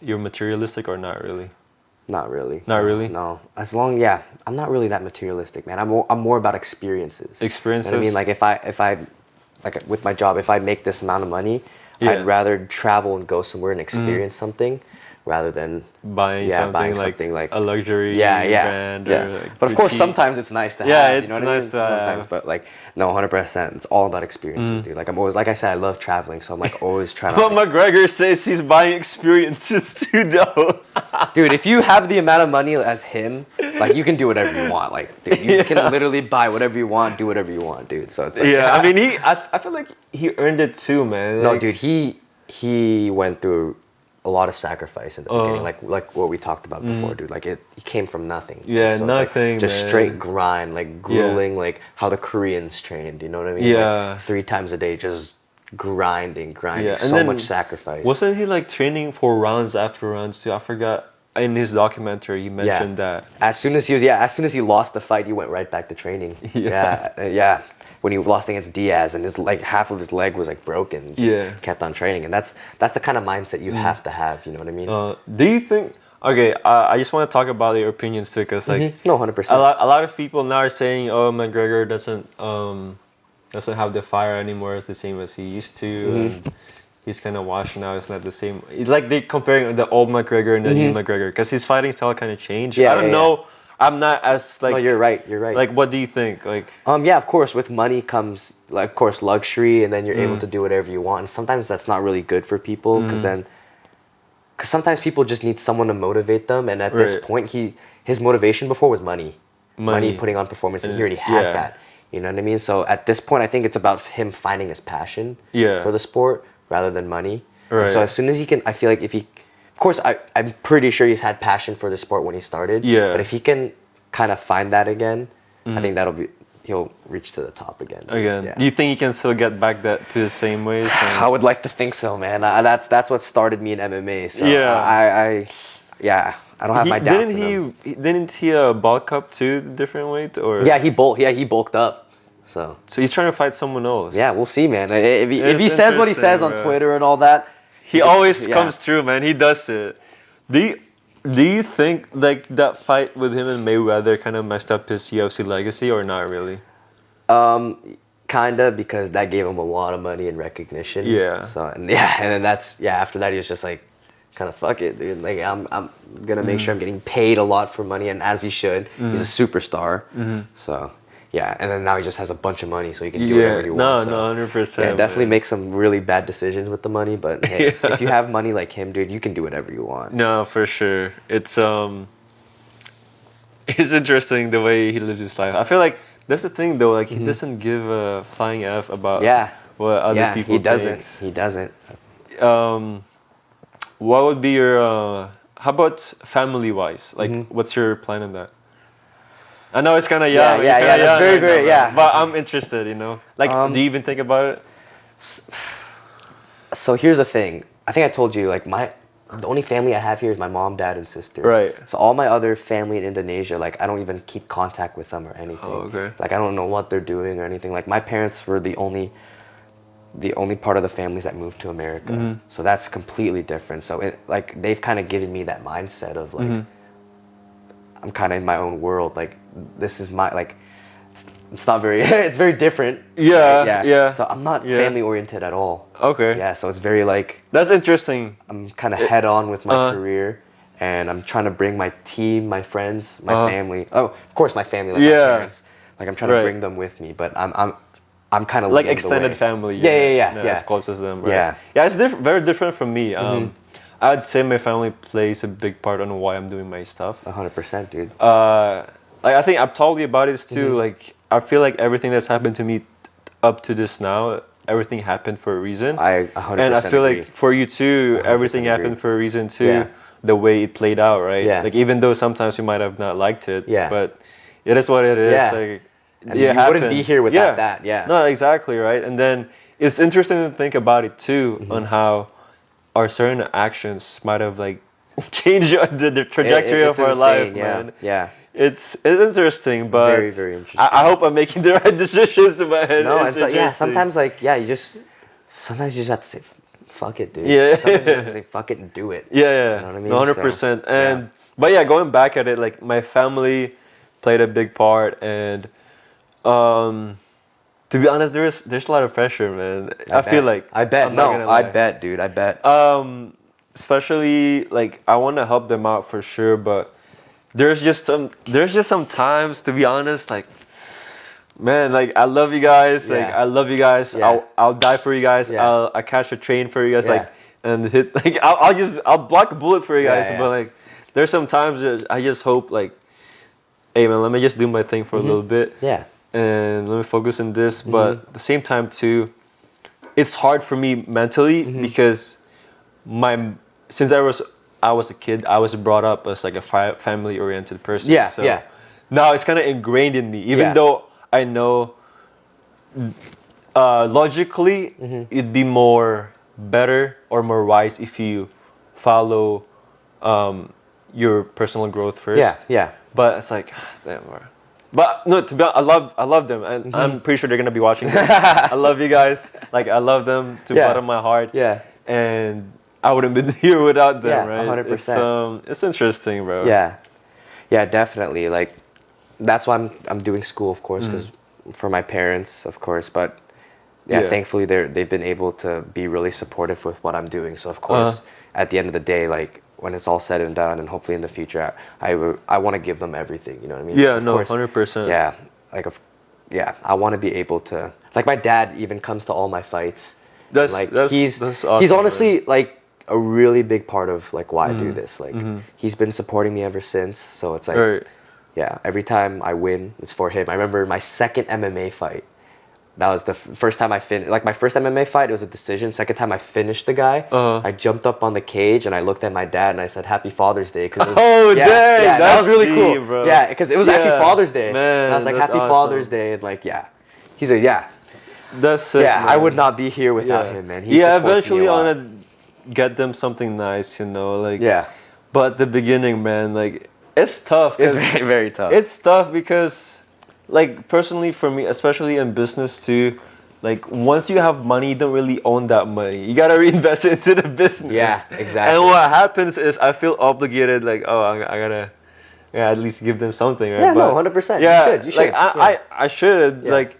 you're materialistic or not really? Not really. Not really? No. I'm not really that materialistic, man. I'm more about experiences. Experiences? You know what I mean? Like if I like with my job, if I make this amount of money, Yeah. I'd rather travel and go somewhere and experience something rather than buying something like a luxury brand or like but of course boutique. sometimes it's nice to Yeah, have, it's you know what I nice mean? to Sometimes, have. but like no, 100%, it's all about experiences, dude. Like I'm always, like I said, I love traveling, so I'm like always trying But to McGregor says he's buying experiences too, though. dude, if you have the amount of money as him, like you can do whatever you want. Like dude, you can literally buy whatever you want, do whatever you want, dude. So it's like, Yeah, I mean, I feel like he earned it too, man. no, Like, dude, he went through a lot of sacrifice in the beginning, like what we talked about before, dude. Like he came from nothing. Yeah, so it's like nothing, just man. straight grind, like grueling, like how the Koreans trained. You know what I mean? Yeah. Like 3 times a day, just grinding, Yeah, and so then much sacrifice. Wasn't he like training for rounds after rounds too? I forgot. In his documentary, he mentioned that. As soon as he lost the fight, he went right back to training. Yeah. When he lost against Diaz, and his like half of his leg was like broken. Just kept on training, and that's the kind of mindset you have to have. You know what I mean? Do you think? Okay, I just want to talk about your opinions too, cause like No, 100%. a lot of people now are saying, oh, McGregor doesn't have the fire anymore. It's the same as he used to. And he's kind of washed now. It's not the same. It's like they're comparing the old McGregor and the new McGregor, because his fighting style kind of changed. I don't know. I'm not as like. No, you're right. Like, what do you think? Like. Yeah, of course, with money comes, like, of course, luxury, and then you're able to do whatever you want. And sometimes that's not really good for people, because sometimes people just need someone to motivate them. And at this point, his motivation before was money, putting on performance, and he already has that. You know what I mean? So at this point, I think it's about him finding his passion for the sport rather than money. Right. And so as soon as he can, I feel like if he, of course, I'm pretty sure he's had passion for the sport when he started. Yeah. But if he can kind of find that again, I think he'll reach to the top again. Yeah. Do you think he can still get back to the same ways? I would like to think so, man. That's what started me in MMA. So I don't have my doubts. Didn't he bulk up to different weight, or? Yeah, he bulked up. So he's trying to fight someone else. Yeah, we'll see, man. If he says what he says on Twitter and all that, he always comes through, man. He does it. Do you think like that fight with him and Mayweather kind of messed up his UFC legacy, or not really? Kinda, because that gave him a lot of money and recognition. Yeah. So and then after that he was just like, kind of fuck it, dude. Like I'm gonna make sure I'm getting paid a lot for money, and as he should. He's a superstar. So Yeah, and then now he just has a bunch of money, so he can do whatever he wants. No, 100%. Yeah, definitely man. make some really bad decisions with the money, but hey, if you have money like him, dude, you can do whatever you want. No, for sure. It's it's interesting the way he lives his life. I feel like that's the thing though. Like he doesn't give a flying f about what other people. He doesn't. Thinks. He doesn't. What would be your how about family wise? Like, what's your plan on that? I know it's kind of young. Yeah. That's very, very, yeah. But I'm interested. You know, like, do you even think about it? So here's the thing. I think I told you, like, the only family I have here is my mom, dad, and sister. Right. So all my other family in Indonesia, like, I don't even keep contact with them or anything. Oh, okay. Like, I don't know what they're doing or anything. Like, my parents were the only part of the families that moved to America. So that's completely different. So like they've kind of given me that mindset of like I'm kind of in my own world. Like this is my like it's not very it's very different. Yeah. So I'm not family oriented at all. Okay. Yeah. So it's very like that's interesting. I'm kind of head on with my career, and I'm trying to bring my team, my friends, my family. Oh, of course, my family, like my parents. Like I'm trying to bring them with me, but I'm kind of like extended family. Yeah. As close as them. Right? Yeah. It's very different from me. I'd say my family plays a big part on why I'm doing my stuff. 100%, dude. Like I think I've told you about this too. Like I feel like everything that's happened to me up to this now, everything happened for a reason. I 100% and I feel agree. like for you too, everything happened for a reason too. The way it played out, right? Yeah. Like even though sometimes you might have not liked it, but it is what it is. Yeah. Like, and you wouldn't be here without that. No, exactly, right? And then it's interesting to think about it too, on how our certain actions might have like changed the trajectory of our life, man. Yeah. It's interesting, but very, very interesting. I hope I'm making the right decisions, but no, it's like, sometimes like you just have to say fuck it, dude. Yeah. Sometimes you have to say fuck it and do it. Yeah. You know what I mean? 100%. And but yeah, going back at it, like my family played a big part, and to be honest, there's a lot of pressure, man. I feel like I bet. No, I bet, dude. I bet. Especially like I want to help them out for sure, but there's just some times, to be honest, like man, like I love you guys, like I love you guys. I'll die for you guys. I'll catch a train for you guys, like and hit like I'll block a bullet for you guys, but like there's some times that I just hope like, hey man, let me just do my thing for a little bit. Yeah. And let me focus on this, but at the same time too, it's hard for me mentally because since I was a kid, I was brought up as like a family oriented person. So now it's kind of ingrained in me, even though I know logically it'd be more better or more wise if you follow your personal growth first. Yeah. But it's like, damn. But no, to be honest, I love them, and I'm pretty sure they're gonna be watching this. I love you guys. Like I love them to the bottom of my heart. Yeah. And I wouldn't be here without them, right? 100%. It's interesting, bro. Yeah, definitely. Like that's why I'm doing school, of course, because for my parents, of course. But thankfully they've been able to be really supportive with what I'm doing. So of course, at the end of the day, like when it's all said and done, and hopefully in the future, I want to give them everything. You know what I mean? Yeah, of no, course, 100%. Yeah, like I want to be able to. Like my dad even comes to all my fights. That's he's awesome, he's honestly like a really big part of like why I do this. Like he's been supporting me ever since. So it's like every time I win, it's for him. I remember my second MMA fight. That was the first time I finished. Like my first MMA fight, it was a decision. Second time I finished the guy, I jumped up on the cage and I looked at my dad and I said, "Happy Father's Day." Cause dang, that was really cool, bro. Yeah, because it was actually Father's Day. Man, and I was like, "Happy Father's Day," and like, he's like, that's sick, man. I would not be here without him, man. He eventually I wanna get them something nice, you know, like But the beginning, man, like it's tough. It's very, very tough. It's tough because. Like personally for me, especially in business too, like once you have money, you don't really own that money. You gotta reinvest it into the business. Yeah, exactly. And what happens is I feel obligated, like I gotta, at least give them something, right? Yeah, no, 100%. Yeah, you should. Like I should like,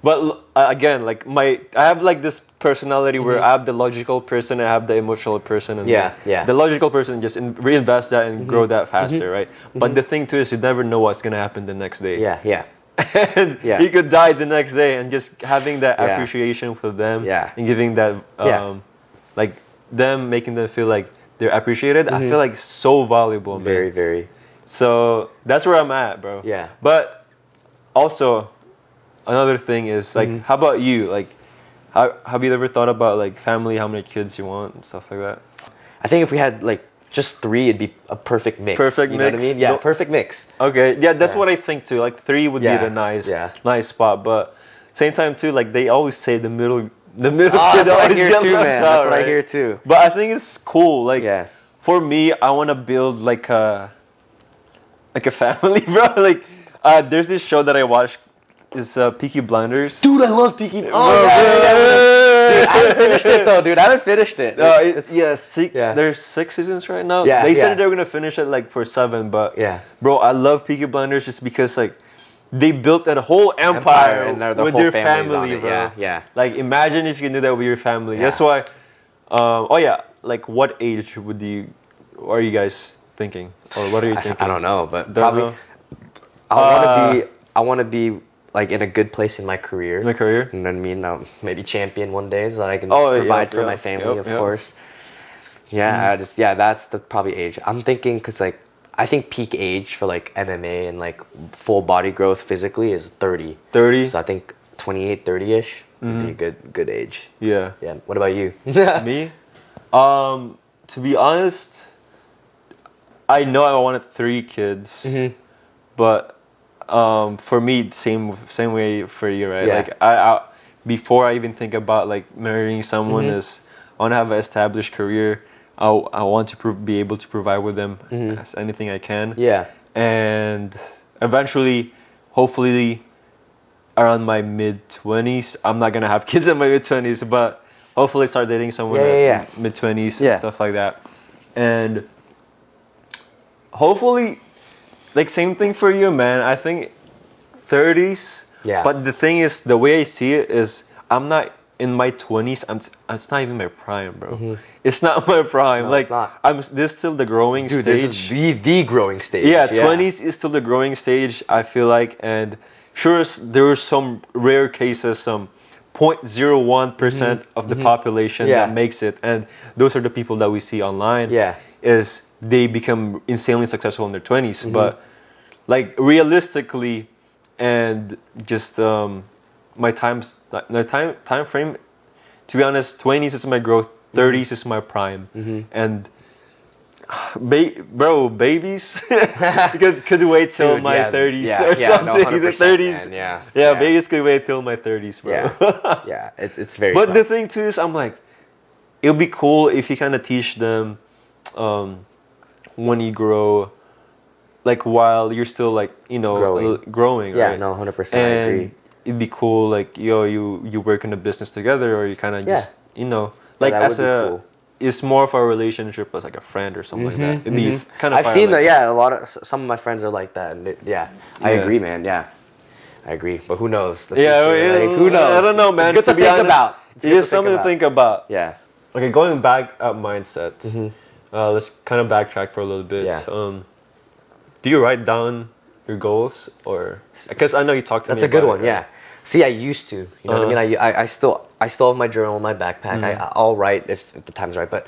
but again, like I have like this personality where I have the logical person, I have the emotional person, and the logical person just reinvest that and grow that faster, right? But the thing too is you never know what's gonna happen the next day. Yeah. and he could die the next day, and just having that appreciation for them and giving that like them, making them feel like they're appreciated, I feel like so valuable, man. Very, very. So that's where I'm at, bro. Yeah. But also another thing is like, how about you? Like, have you ever thought about like family, how many kids you want and stuff like that? I think if we had like just 3, it'd be a perfect mix. Perfect you mix? Know what I mean? Yeah, perfect mix. Okay, yeah, that's what I think too. Like 3 would be the nice spot, but same time too, like they always say the middle kid that's what I always hear gets too, left man. out, That's what right? I hear too. But I think it's cool. Like for me, I want to build like a family, bro. Like there's this show that I watched. It's Peaky Blinders. Dude, I love Peaky. Dude, I haven't finished it though, dude. I haven't finished it. There's 6 seasons right now. Yeah, they said they were gonna finish it like for 7, but bro, I love Peaky Blinders just because like they built that whole empire and with whole their family's family, on it. bro. Yeah. Like imagine if you knew that with your family. That's why. Like what age are you guys thinking, or what are you thinking? I don't know, but probably. I want to be like in a good place in my career. My career. You know what I mean? Maybe champion one day, so I can provide for my family, of course. Yeah, that's the probably age I'm thinking, because like I think peak age for like MMA and like full body growth physically is 30. 30. So I think 28, 30ish would be a good age. Yeah. Yeah. What about you? Me? To be honest, I know I wanted 3 kids, but for me, same way for you, right? Like I before I even think about like marrying someone, is I want to have an established career. I want to be able to provide with them as anything I can. Yeah. And eventually, hopefully, around my mid-20s, I'm not gonna have kids in my mid-20s, but hopefully start dating someone at mid-20s and stuff like that. And hopefully, like same thing for you, man. I think 30s. Yeah. But the thing is, the way I see it is, I'm not in my 20s. It's not even my prime, bro. It's not my prime. No, like it's not. This is still the growing stage. This is the growing stage. Yeah, 20s is still the growing stage, I feel like, and sure, there are some rare cases, some 0.01% of the population that makes it, and those are the people that we see online. Is they become insanely successful in their 20s, but like realistically, and just my time frame, to be honest, 20s is my growth, 30s is my prime, and babies could wait till my 30s or something. The 30s, man, babies could wait till my 30s, bro. It's very. But the thing too is, I'm like, it would be cool if you kind of teach them when you grow, like while you're still like growing, right? 100%. I agree. It'd be cool, like you work in a business together, or you kind of just like as a. Cool. It's more of a relationship as like a friend or something like that. It'd be kind of. I've seen that. Yeah, a lot of some of my friends are like that, and I agree, man. Yeah, I agree. But who knows? Who knows? I don't know, man. It's good to think about. It's something to think about. Yeah. Okay, going back at mindset. Let's kind of backtrack for a little bit. Yeah. Do you write down your goals, or because I know you talked to me. That's a good one. Yeah. See, I used to. You know what I mean? I still have my journal in my backpack. I'll write if the time's right, but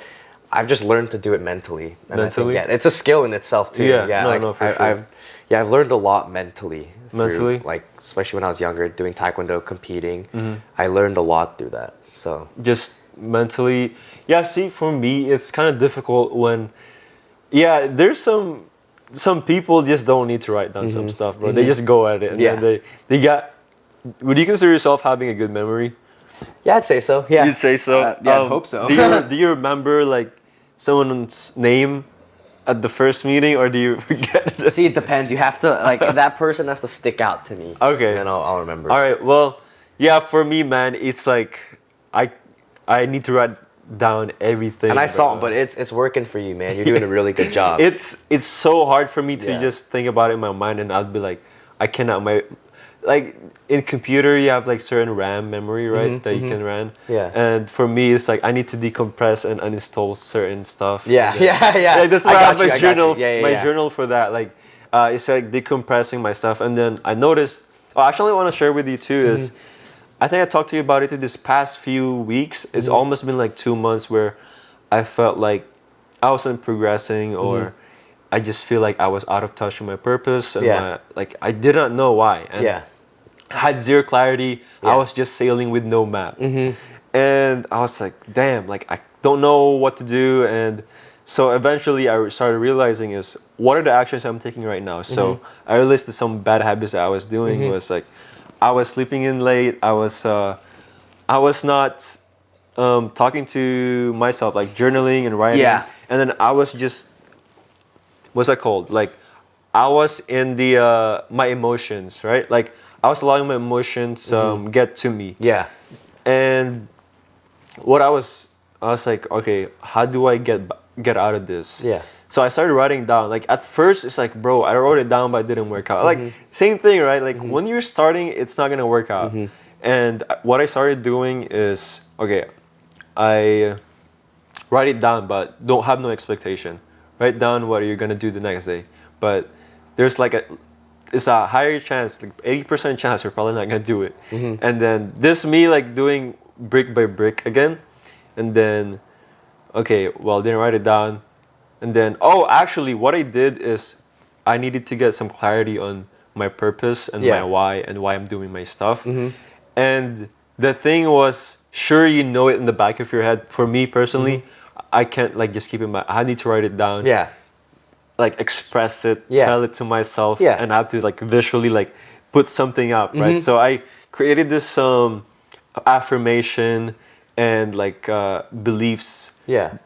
I've just learned to do it mentally. And mentally? I think, it's a skill in itself too. For sure. I've learned a lot mentally. Mentally? Like, especially when I was younger, doing Taekwondo, competing. I learned a lot through that. So just mentally. Yeah, see, for me, it's kind of difficult when, there's some people just don't need to write down some stuff, bro. They just go at it. And then they got. Would you consider yourself having a good memory? Yeah, I'd say so. Yeah. You'd say so? I hope so. Do you remember like someone's name at the first meeting, or do you forget it? See, it depends. You have to, like, that person has to stick out to me. Okay. And then I'll remember. All right. Well, yeah, for me, man, it's like I need to write down everything. And I saw it, but it's working for you, man. You're doing a really good job. It's so hard for me to just think about it in my mind, and I'd be like, I cannot. Like in computer, you have like certain RAM memory, right? That you can run. Yeah. And for me, it's like I need to decompress and uninstall certain stuff. Yeah. Like, that's why I have my journal. My journal for that, like, it's like decompressing my stuff, and then I noticed Oh, actually, I want to share with you too is, I think I talked to you about it too. This past few weeks, it's almost been like 2 months where I felt like I wasn't progressing, or I just feel like I was out of touch with my purpose, and I did not know why, and I had zero clarity. I was just sailing with no map, and I was like, damn, like I don't know what to do, and so eventually I started realizing is what are the actions I'm taking right now. So I realized that some bad habits that I was doing was like I was sleeping in late. I was not talking to myself, like journaling and writing. Yeah. And then I was just, what's that called? Like I was in the my emotions, right? Like I was allowing my emotions get to me. Yeah. And what I was like, okay, how do I get out of this? Yeah. So I started writing down. Like at first, it's like, bro, I wrote it down, but it didn't work out. Like same thing, right? Like when you're starting, it's not gonna work out. And what I started doing is, okay, I write it down, but don't have no expectation. Write down what you're gonna do the next day, but there's like it's a higher chance, like 80% chance you're probably not gonna do it. And then this me like doing brick by brick again, and then okay, well then write it down, and then actually what I did is I needed to get some clarity on my purpose and my why and why I'm doing my stuff. And the thing was, sure, you know it in the back of your head. For me personally, I can't like just keep it in my. I need to write it down. Yeah. Like express it, tell it to myself, and I have to like visually like put something up, right? So I created this affirmation and like beliefs,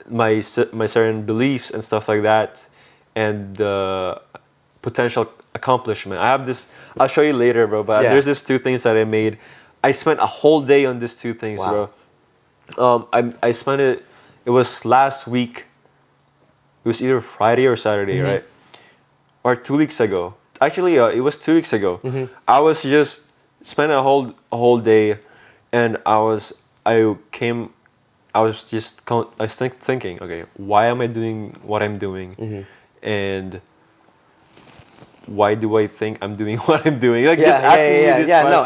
my certain beliefs and stuff like that, and potential accomplishment. I have this. I'll show you later, bro. But there's these 2 things that I made. I spent a whole day on these 2 things, bro. I spent it. It was last week. It was either Friday or Saturday, right? Or 2 weeks ago. Actually, it was 2 weeks ago. I was just spent a whole day, and I was thinking, okay, why am I doing what I'm doing, and why do I think I'm doing what I'm doing? Like just asking me these questions. No,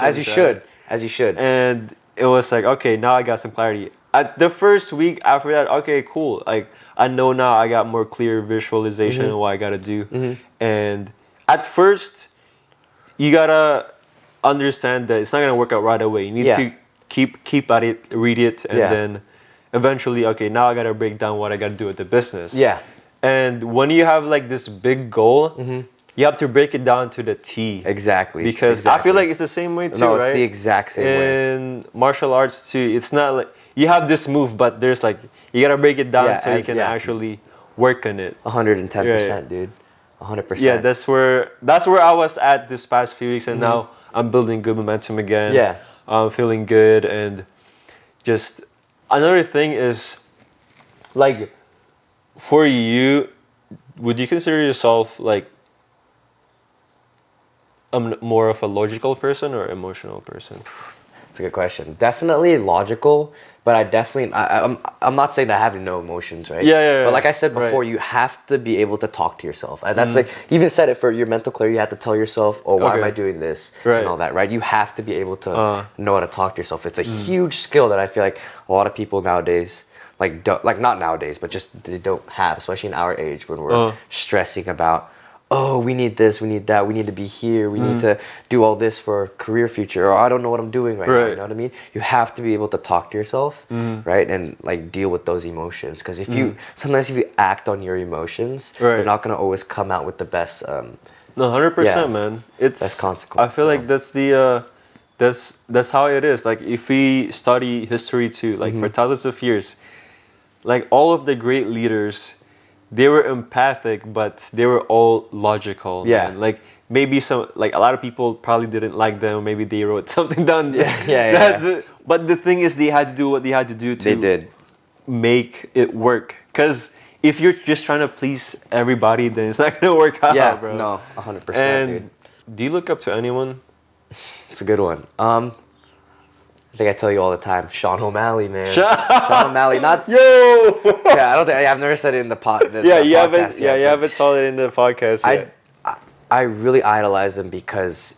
as you should. And it was like, okay, now I got some clarity. At the first week after that, okay, cool. Like I know now I got more clear visualization of what I gotta do. And at first, you gotta understand that it's not gonna work out right away. You need to keep at it, read it, and then eventually, okay, now I gotta break down what I gotta do with the business. Yeah. And when you have like this big goal, you have to break it down to the T. Exactly. Because I feel like it's the same way too, right? No, it's the exact same way. In martial arts too, it's not like you have this move, but there's like you gotta break it down so you can actually work on it. 110%, dude. 100%. Yeah, that's where I was at this past few weeks, and now I'm building good momentum again. Yeah. I'm feeling good, and just another thing is, like, for you, would you consider yourself like more of a logical person or emotional person? That's a good question. Definitely logical, but I'm not saying that I have no emotions, right? Yeah. But like I said before, you have to be able to talk to yourself. And that's like, you even said it for your mental clarity. You have to tell yourself, oh, why am I doing this? Right. And all that, right? You have to be able to know how to talk to yourself. It's a huge skill that I feel like a lot of people nowadays, not nowadays, but just they don't have, especially in our age when we're stressing about, oh, we need this, we need that, we need to be here, we need to do all this for our career future, or I don't know what I'm doing right now, you know what I mean? You have to be able to talk to yourself, right? And like deal with those emotions. Because sometimes if you act on your emotions, they're not going to always come out with the best. No, 100%, man. It's best consequence. I feel like that's the, that's how it is. Like if we study history too, like for thousands of years, like all of the great leaders, they were empathic, but they were all logical. Yeah. Man. Like maybe a lot of people probably didn't like them. Maybe they wrote something down. That's it. But the thing is, they had to do what they had to do to make it work. Because if you're just trying to please everybody, then it's not gonna work out, bro. No, 100%, and dude. Do you look up to anyone? It's a good one. I think I tell you all the time, Sean O'Malley, man. Sean O'Malley, not yo. Yeah, I don't think I've never said it in the podcast. You haven't told it in the podcast yet. I really idolize him because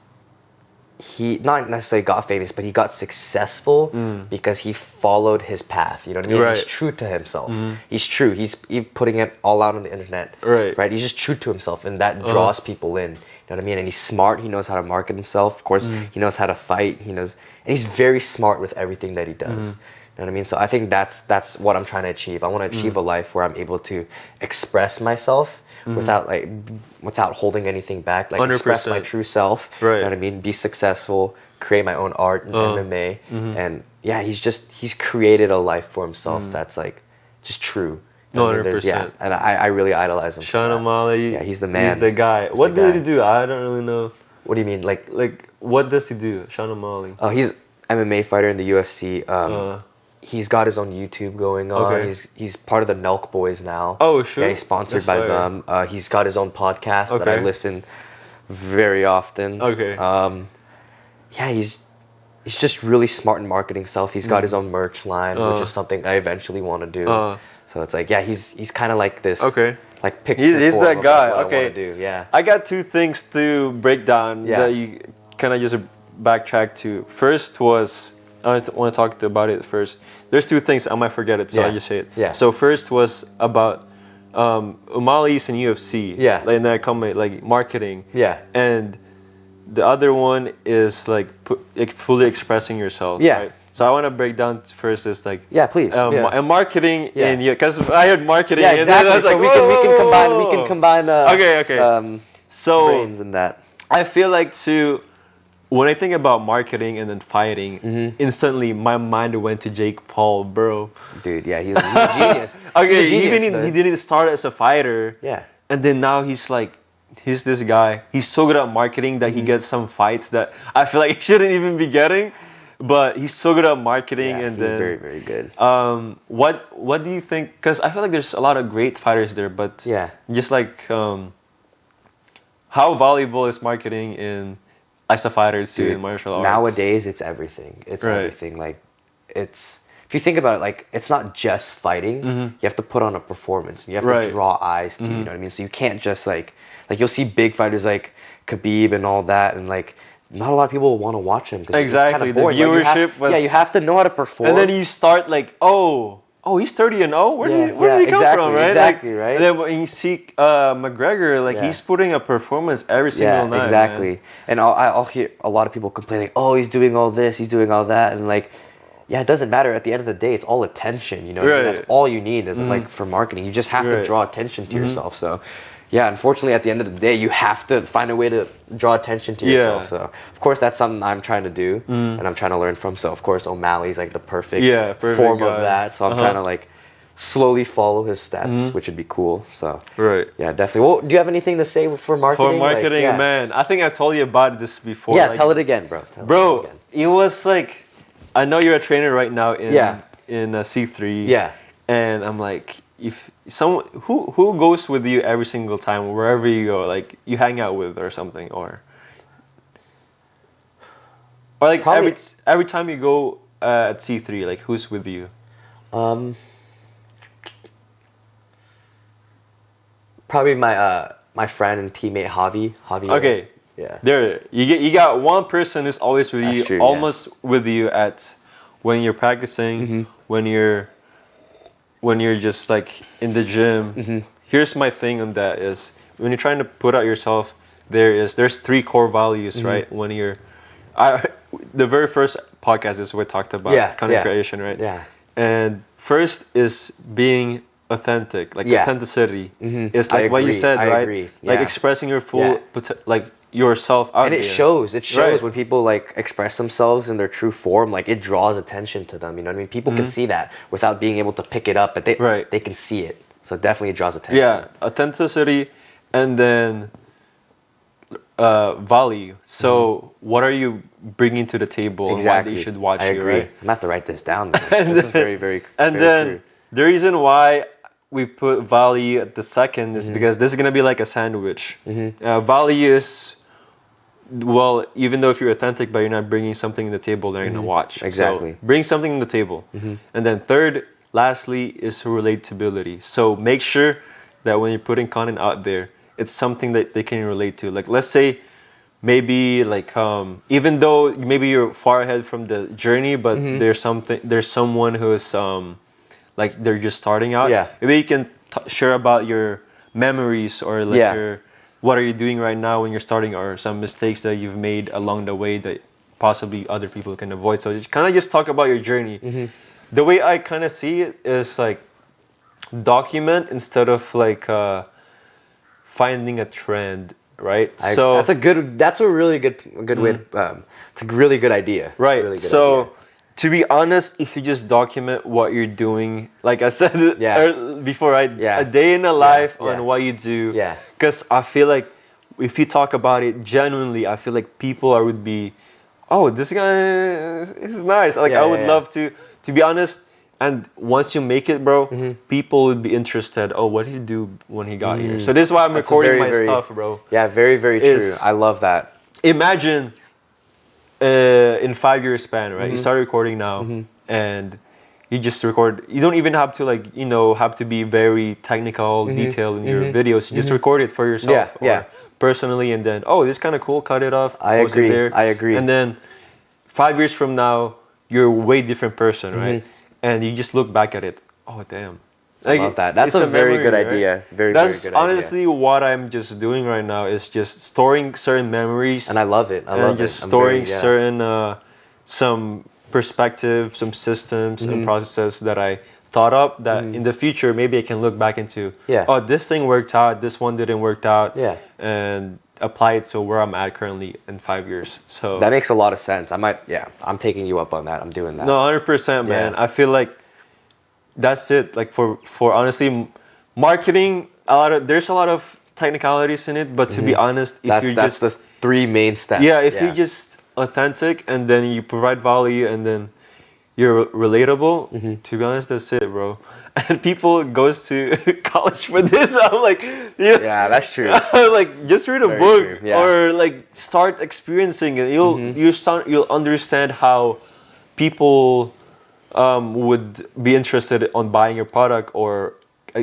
he not necessarily got famous, but he got successful because he followed his path. You know what I mean? Right. He's true to himself. He's true. He's putting it all out on the internet. Right. He's just true to himself, and that draws people in. You know what I mean? And he's smart. He knows how to market himself. Of course, he knows how to fight. And he's very smart with everything that he does. You know what I mean? So I think that's what I'm trying to achieve. I want to achieve a life where I'm able to express myself without holding anything back. Like 100%. express my true self. Right. You know what I mean? Be successful, create my own art in MMA. And yeah, he's created a life for himself that's like just true. You know what I mean? 100%. Yeah, and I really idolize him. Sean O'Malley. Yeah, he's the man. He's the guy. What did he do? I don't really know. What do you mean? Like what does he do? Sean O'Malley. oh, he's MMA fighter in the UFC. He's got his own YouTube going on. Okay. He's part of the Nelk Boys now. Oh, sure. Yeah, he's sponsored That's by fire. them. He's got his own podcast that I Okay. listen very often. Okay. Yeah, he's just really smart in marketing himself. He's got his own merch line, which is something I eventually want to do. So it's like, yeah, he's kind of like this. Okay. Like picture He's form that of guy. what Okay. I want to do. Yeah. I got two things to break down Yeah. that you kind of just backtrack to. First was, I want to talk about it first. There's two things, I might forget it, so I just say it. Yeah. So first was about O'Malley's and UFC. Yeah. Like, and that comment, like marketing. Yeah. And the other one is like fully expressing yourself. Yeah. Right? So I want to break down first is like Yeah, please. Yeah. and marketing Yeah. in because I heard marketing. Yeah, and then exactly. I was So like, we can combine. Okay. So brains in that. I feel like when I think about marketing and then fighting, instantly my mind went to Jake Paul, bro. Dude, yeah, he's a genius. Okay, He's a genius, even though. he didn't start as a fighter. Yeah. And then now he's this guy. He's so good at marketing that he gets some fights that I feel like he shouldn't even be getting. But he's so good at marketing, Yeah, and he's then very, very good. what do you think? Because I feel like there's a lot of great fighters there, but Yeah. just like how valuable is marketing as a fighter to in martial arts? Nowadays, it's everything. It's Right. everything. Like, it's if you think about it, like it's not just fighting. You have to put on a performance. You have Right. to draw eyes to you. You know what I mean? So you can't just like you'll see big fighters like Khabib and all that, and like not a lot of people will want to watch him because Exactly, It's the kind of boring. viewership was- you have to know how to perform. And then you start like, oh, he's 30-0. Where did he come exactly, from, right? exactly, like, right. And then when you see McGregor, like Yeah. he's putting a performance every single night. exactly. Man. And I'll hear a lot of people complaining, oh, he's doing all this, he's doing all that, and like, yeah, it doesn't matter. At the end of the day, it's all attention. You know, what I mean? Right. That's all you need is like for marketing. You just have to Right. draw attention to yourself. So, yeah, unfortunately, at the end of the day, you have to find a way to draw attention to yourself. Yeah. So, of course, that's something I'm trying to do and I'm trying to learn from. So, of course, O'Malley's like the perfect, form of guy. that. So, I'm trying to like slowly follow his steps, which would be cool. So, Right. yeah, definitely. Well, do you have anything to say for marketing? For marketing, Like, yeah. man, I think I told you about this before. Yeah, like, tell it again, bro. Tell Bro, it again. it was like, I know you're a trainer right now in C3. Yeah. And I'm like, if someone who goes with you every single time wherever you go, like you hang out with or something, or like Probably- every time you go at C3, like who's with you? Probably my friend and teammate Javi. Okay. Yeah. There, you got one person who's always with That's you, true, yeah. almost with you at when you're practicing, when you're just like in the gym. Here's my thing on that is when you're trying to put out yourself, there's 3 core values, right? When the very first podcast is we talked about content creation, right? Yeah. And first is being authentic, like authenticity. It's like what you said, I right? agree. Like Yeah. expressing your full, Yeah. like yourself out And it there. shows. It shows Right. when people like express themselves in their true form. Like it draws attention to them. You know what I mean? People can see that without being able to pick it up, but they can see it. So it definitely draws attention. Yeah, authenticity, and then value. So what are you bringing to the table and why they should watch I you, agree. right? I'm gonna have to write this down. This is very, very. And very then true. the reason why we put value at the second is because this is gonna be like a sandwich. Value is, well, even though if you're authentic but you're not bringing something to the table, they're gonna watch. Exactly. So bring something to the table. And then lastly is relatability. So make sure that when you're putting content out there, it's something that they can relate to. Like let's say maybe like even though maybe you're far ahead from the journey, but there's someone who's like they're just starting out. Yeah. Maybe you can share about your memories or like your what are you doing right now when you're starting, or some mistakes that you've made along the way that possibly other people can avoid. So kind of just talk about your journey. The way I kind of see it is like document instead of like finding a trend, right? So that's a really good way to, it's a really good idea. Right. Really good so idea. to be honest, if you just document what you're doing, like I said before, right? A day in a life on what you do. Yeah. Because I feel like if you talk about it genuinely, I feel like people would be, oh, this guy is nice. Like I would love to be honest. And once you make it, bro, people would be interested. Oh, what did he do when he got here? So this is why I'm recording my stuff, bro. Yeah, very, very true. I love that. Imagine in 5 year span, right? You start recording now, and you just record. You don't even have to like have to be very technical, detailed in your videos. You just record it for yourself, or personally, and then this kind of cool. Cut it off. I agree. And then 5 years from now, you're a way different person, right? And you just look back at it. Oh damn! Like, I love that. That's a very good idea. Very, That's very good idea. honestly what I'm just doing right now is just storing certain memories. And I love it. Just storing certain some perspective, some systems and processes that I thought up that in the future maybe I can look back into. Oh, this thing worked out. This one didn't work out. And apply it to where I'm at currently in 5 years. So that makes a lot of sense. I'm taking you up on that. I'm doing that. No, 100%, man. I feel like that's it. Like for honestly, marketing, there's a lot of technicalities in it, but to be honest, if that's the three main steps. Yeah, if you're just authentic and then you provide value and then you're relatable, to be honest, that's it, bro. And people goes to college for this. I'm like, yeah, that's true. Like, just read a book or like start experiencing it. You'll understand how people would be interested on buying your product or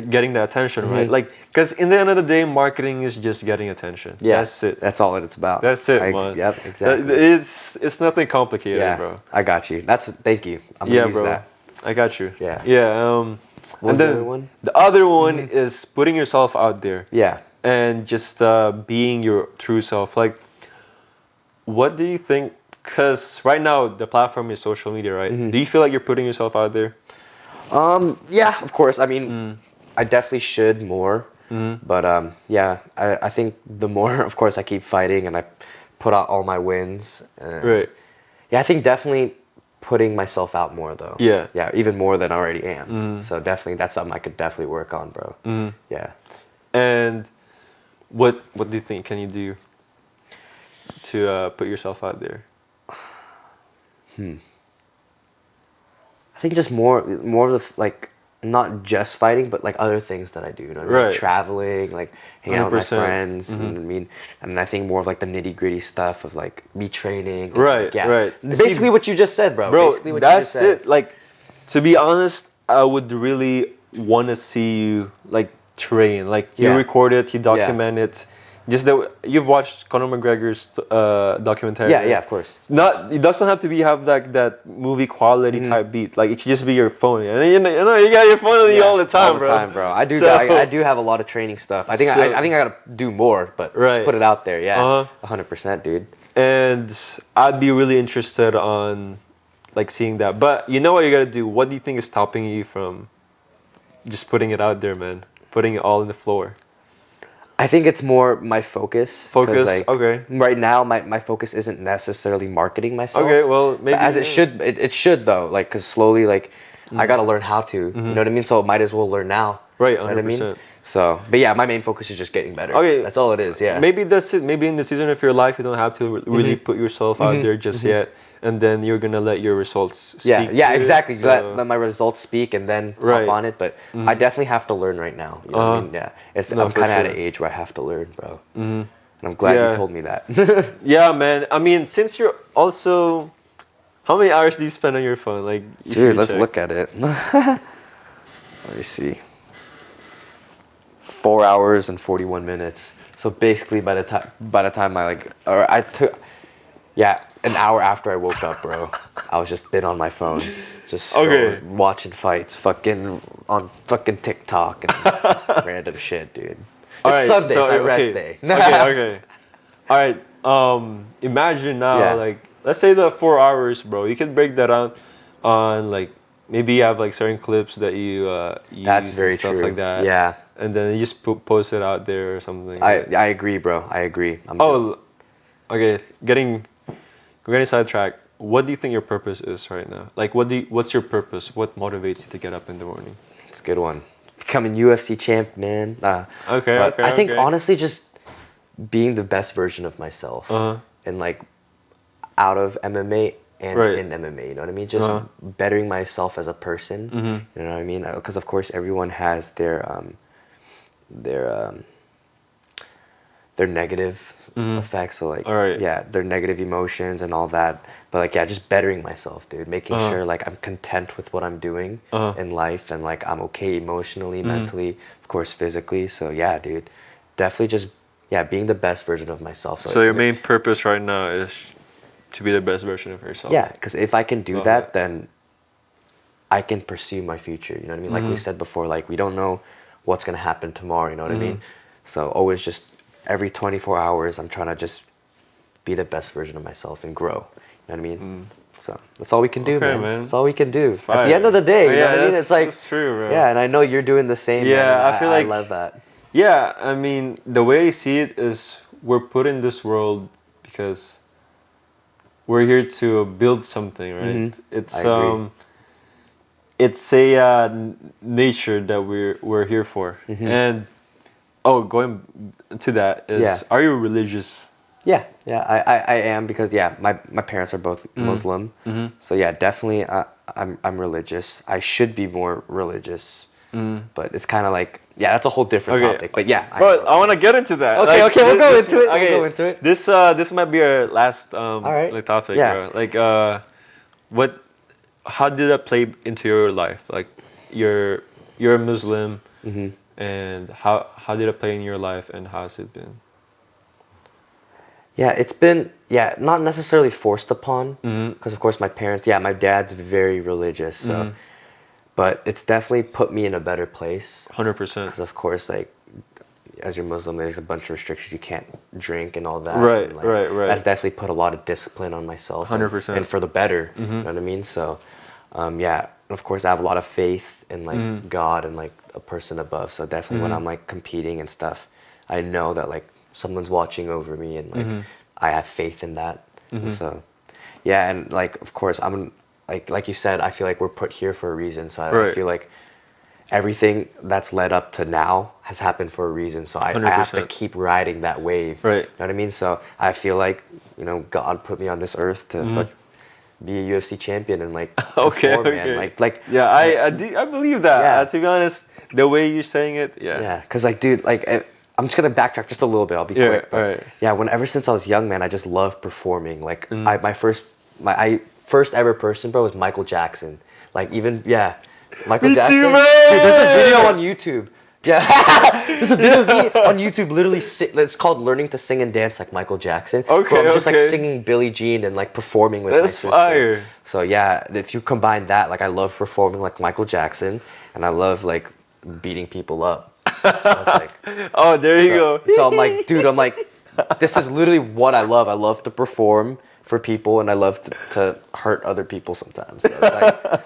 getting the attention, right? Like, because in the end of the day, marketing is just getting attention. Yeah, that's it. That's all that it's about. That's it, man. Yep, exactly. It's nothing complicated, bro. I got you. Thank you. I'm gonna use that. I got you. Yeah. Yeah. What was the other one? The other one is putting yourself out there. Yeah. And just being your true self. Like, what do you think? Because right now the platform is social media, right? Do you feel like you're putting yourself out there? Yeah, of course. I mean, I definitely should more. But I think the more, of course, I keep fighting and I put out all my wins. Right. Yeah, I think definitely putting myself out more though. Yeah. Yeah, even more than I already am. So definitely that's something I could definitely work on, bro. Yeah. And what do you think can you do to put yourself out there? I think just more of the like not just fighting, but like other things that I do. You know what I mean? Right. Like traveling, like hanging out with my 100%. friends. And I mean, and I think more of like the nitty gritty stuff of like me training. Right. Right. Basically, what you just said, bro. Basically what that's you just said. it. Like, to be honest, I would really want to see you like train. Like you record it, you document it. Just that you've watched Conor McGregor's documentary. Yeah, right? yeah, of course. It doesn't have to be have like that movie quality type beat. Like it could just be your phone. And you know you got your phone on you all the time, bro. All the time, bro. I do. I do have a lot of training stuff. I think I gotta do more, but just put it out there. Yeah, 100%, dude. And I'd be really interested on like seeing that. But you know what you gotta do? What do you think is stopping you from just putting it out there, man? Putting it all in the floor. I think it's more my focus. Like, okay. Right now, my focus isn't necessarily marketing myself. Okay, well, maybe. But as it should. It should, though. Like, because slowly, like, I got to learn how to. You know what I mean? So might as well learn now. Right, 100%. You know what I mean? So, but yeah, my main focus is just getting better. Okay. That's all it is, yeah. Maybe that's it. Maybe in the season of your life, you don't have to really put yourself out there just yet. And then you're going to let your results speak. Yeah, exactly. Let my results speak and then hop on it. But I definitely have to learn right now. You know what I mean? Yeah. I'm kind of at an age where I have to learn, bro. And I'm glad you told me that. Yeah, man. I mean, since you're also... How many hours do you spend on your phone? Like, dude, let's look at it. Let me see. 4 hours and 41 minutes. So basically, by the time I took, yeah, an hour after I woke up, bro, I was just been on my phone, just scrolling, watching fights, on TikTok and random shit, dude. It's Sunday, so I rest day. Okay. All right. Imagine now, like, let's say the 4 hours, bro. You can break that out on like maybe you have like certain clips that you That's use very and stuff true. like that. Yeah. And then you just post it out there or something. I agree, bro. I agree. Okay. Getting sidetracked. What do you think your purpose is right now? Like, what's your purpose? What motivates you to get up in the morning? It's a good one. Becoming UFC champ, man. Okay. I think honestly, just being the best version of myself, and like out of MMA and in MMA. You know what I mean? Just bettering myself as a person. You know what I mean? Because of course, everyone has their negative effects, so like their negative emotions and all that, but like just bettering myself, dude, making sure like I'm content with what I'm doing in life, and like I'm okay emotionally, mentally, of course physically. So yeah, dude, definitely just being the best version of myself. So your main purpose right now is to be the best version of yourself. Yeah, because if I can do that, then I can pursue my future. You know what I mean? Like we said before, like we don't know what's gonna happen tomorrow. You know what I mean? So always just every 24 hours, I'm trying to just be the best version of myself and grow. You know what I mean? So that's all we can do, man. That's all we can do. At the end of the day, you know what I mean? It's like, that's true, bro. Yeah, and I know you're doing the same. Yeah, man. I feel like I love that. Yeah, I mean, the way I see it is we're put in this world because we're here to build something, right? It's a nature that we're here for. And going to that is, are you religious? Yeah, I am, because my parents are both Muslim. So yeah, definitely I'm religious. I should be more religious. But it's kind of like, that's a whole different topic. But yeah, I want to get into that. Okay, we'll go into it. This might be our last topic, Yeah. bro. Like, how did that play into your life? Like, you're a Muslim, and how did it play in your life, and how's it been? Yeah, it's been not necessarily forced upon, because of course my parents, my dad's very religious, so. But it's definitely put me in a better place. 100%. Because of course, like, as you're Muslim, there's a bunch of restrictions. You can't drink and all that. Right, and, like, right. That's definitely put a lot of discipline on myself. 100%. And for the better. You know what I mean? So, of course, I have a lot of faith in, like, God and, like, a person above. So definitely when I'm, like, competing and stuff, I know that, like, someone's watching over me, and, like, I have faith in that. So, and, like, of course, I'm... Like you said, I feel like we're put here for a reason. So I feel like everything that's led up to now has happened for a reason. So I have to keep riding that wave. Right. You know what I mean? So I feel like, God put me on this earth to be a UFC champion and like perform, man. Like I believe that. To be honest, the way you're saying it, Yeah, because like, dude, like I'm just gonna backtrack just a little bit. I'll be quick. But, ever since I was young, man, I just loved performing. Like my first ever person, bro, was Michael Jackson. Like, even, Michael Jackson. Too, man. Dude, there's a video on YouTube. Yeah. There's a video of me on YouTube literally, it's called Learning to Sing and Dance Like Michael Jackson. Okay, bro, I'm just like singing Billie Jean and like performing with my sister. Fire. So if you combine that, like I love performing like Michael Jackson, and I love like beating people up. So it's like, there you go. So I'm like, dude, this is literally what I love. I love to perform for people, and I love to hurt other people sometimes. So it's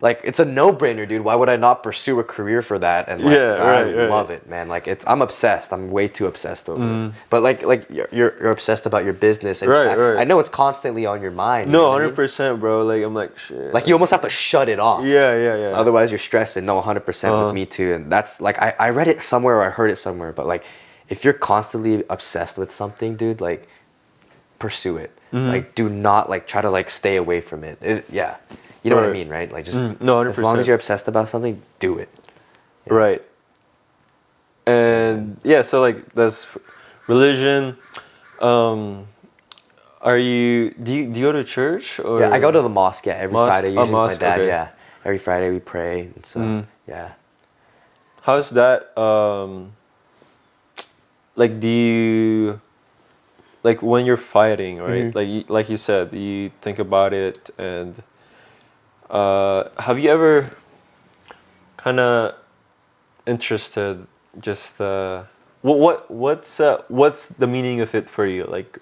like it's a no-brainer, dude. Why would I not pursue a career for that? And like, I love it, man. Like I'm obsessed. I'm way too obsessed over it. But like you're obsessed about your business, and I know it's constantly on your mind. No, 100%, bro. Like I'm like shit. Like you almost have to shut it off. Yeah. Otherwise you're stressing. No, 100% with me too. And that's like I read it somewhere or I heard it somewhere. But like if you're constantly obsessed with something, dude, like pursue it. Like do not like try to like stay away from it. You know what I mean, right? Like just as long as you're obsessed about something, do it. Right. And so like that's religion. Do you go to church or? I go to the mosque every Friday usually with my dad. Okay. Every Friday we pray, and so yeah. How's that like, do you, like, when you're fighting, right? Mm-hmm. Like you said, you think about it, and have you ever kind of interested just what's the meaning of it for you? Like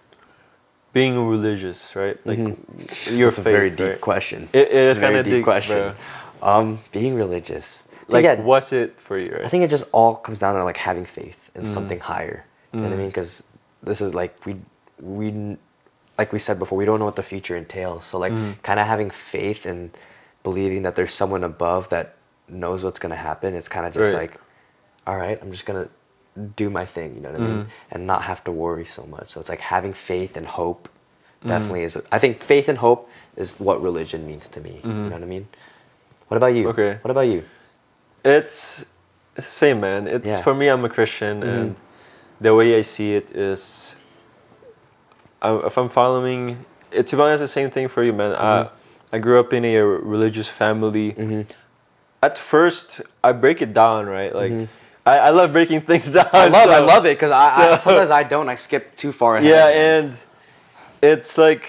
being religious, right? Like your That's a very faith, deep right? question. It It's is a kind very of deep deep, question. bro. Being religious. I think, Like, yeah, what's it for you, I right? think it just all comes down to like having faith in something higher. You know what I mean? Mm. Because this is like we like we said before, we don't know what the future entails. So like Mm. kind of having faith and believing that there's someone above that knows what's gonna happen. It's kind of just Right. like, all right, I'm just gonna do my thing. You know what I mean? And not have to worry so much. So it's like having faith and hope. Definitely is. I think faith and hope is what religion means to me. You know what I mean? What about you? Okay. What about you? It's the same, man. It's Yeah. for me. I'm a Christian, and the way I see it is, if I'm following, it, to be honest, the same thing for you, man. I grew up in a religious family. At first, I break it down, right? Like, I love breaking things down. I love it because I sometimes I don't. I skip too far ahead. Yeah, Man. and it's like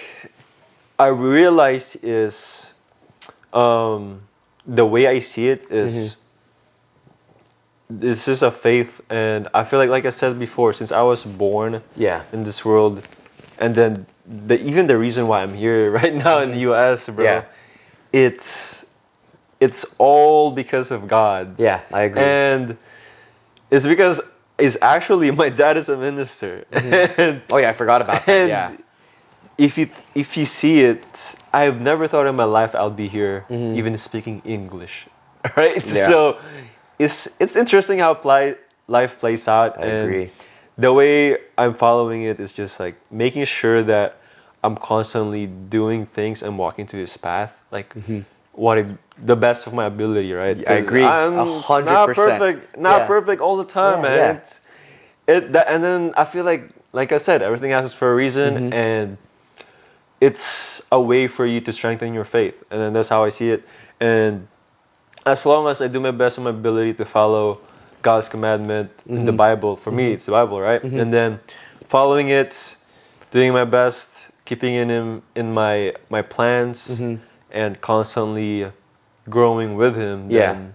I realize is, the way I see it is, this is a faith, and I feel like I said before, since I was born Yeah. in this world, and then even the reason why I'm here right now in the U.S., bro, Yeah. it's all because of God. Yeah, I agree. And it's because it's actually my dad is a minister. And, Oh yeah, I forgot about that. and Yeah. if you see it, I've never thought in my life I'll be here even speaking English. Right? Yeah. So it's interesting how life plays out. I And agree. the way I'm following it is just like making sure that I'm constantly doing things and walking to his path. Like the best of my ability, right? I agree. I'm 100%. not perfect, Yeah. perfect all the time, Yeah, man. yeah. And then I feel like I said, everything happens for a reason, and it's a way for you to strengthen your faith, and then that's how I see it. And as long as I do my best of my ability to follow God's commandment in the Bible, for me it's the Bible, right? And then following it, doing my best, keeping in my plans, and constantly growing with Him, Yeah. then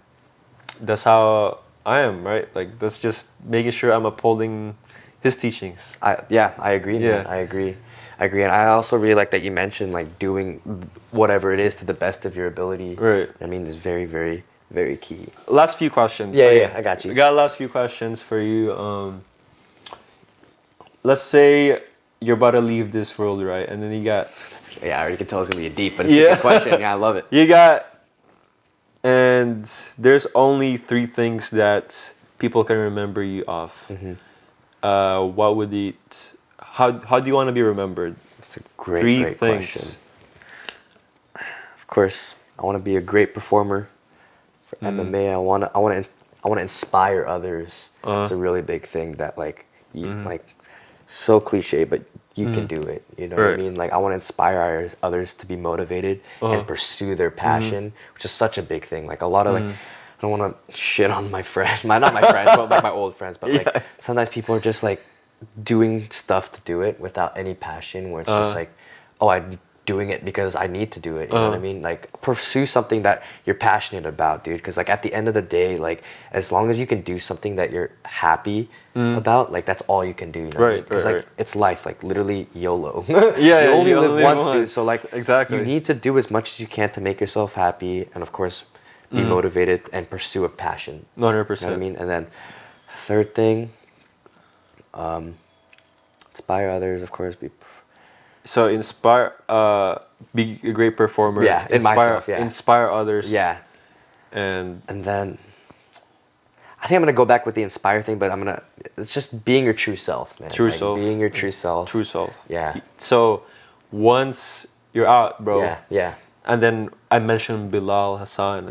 that's how I am, right? Like, that's just making sure I'm upholding His teachings. I agree, man. Yeah. I agree. And I also really like that you mentioned like doing whatever it is to the best of your ability. Right. I mean, it's very, very, very key. Last few questions. Yeah, Okay. yeah, I got you. We got last few questions for you. Let's say you're about to leave this world, right? And then you got Yeah, I already can tell it's gonna be deep, but it's a good question. Yeah, I love it. and there's only three things that people can remember you of. What would it? How do you want to be remembered? It's a great, Three great things. question. Of course, I want to be a great performer for MMA. I want to inspire others. It's a really big thing that like like so cliche, but you can do it. You know what I Right. mean? Like I want to inspire others to be motivated and pursue their passion, which is such a big thing. Like a lot of like. I don't want to shit on my friends, not my friends, but like my old friends. But like sometimes people are just like doing stuff to do it without any passion. Where it's just like, oh, I'm doing it because I need to do it. You know what I mean? Like pursue something that you're passionate about, dude. Because like at the end of the day, like as long as you can do something that you're happy about, like that's all you can do. You know what I mean? Because like it's life, like literally YOLO. Yeah, you only you live only once, live dude. once. So like Exactly. you need to do as much as you can to make yourself happy, and of course be motivated and pursue a passion. 100%. You know what I mean? And then third thing, inspire others, of course. So be a great performer. Yeah, in myself, yeah. Inspire others. Yeah. And And then I think I'm gonna go back with the inspire thing, but it's just being your true self, man. True Like, self. being your true self. True self. Yeah. So once you're out, bro. Yeah, yeah. And then I mentioned Bilal Hasan.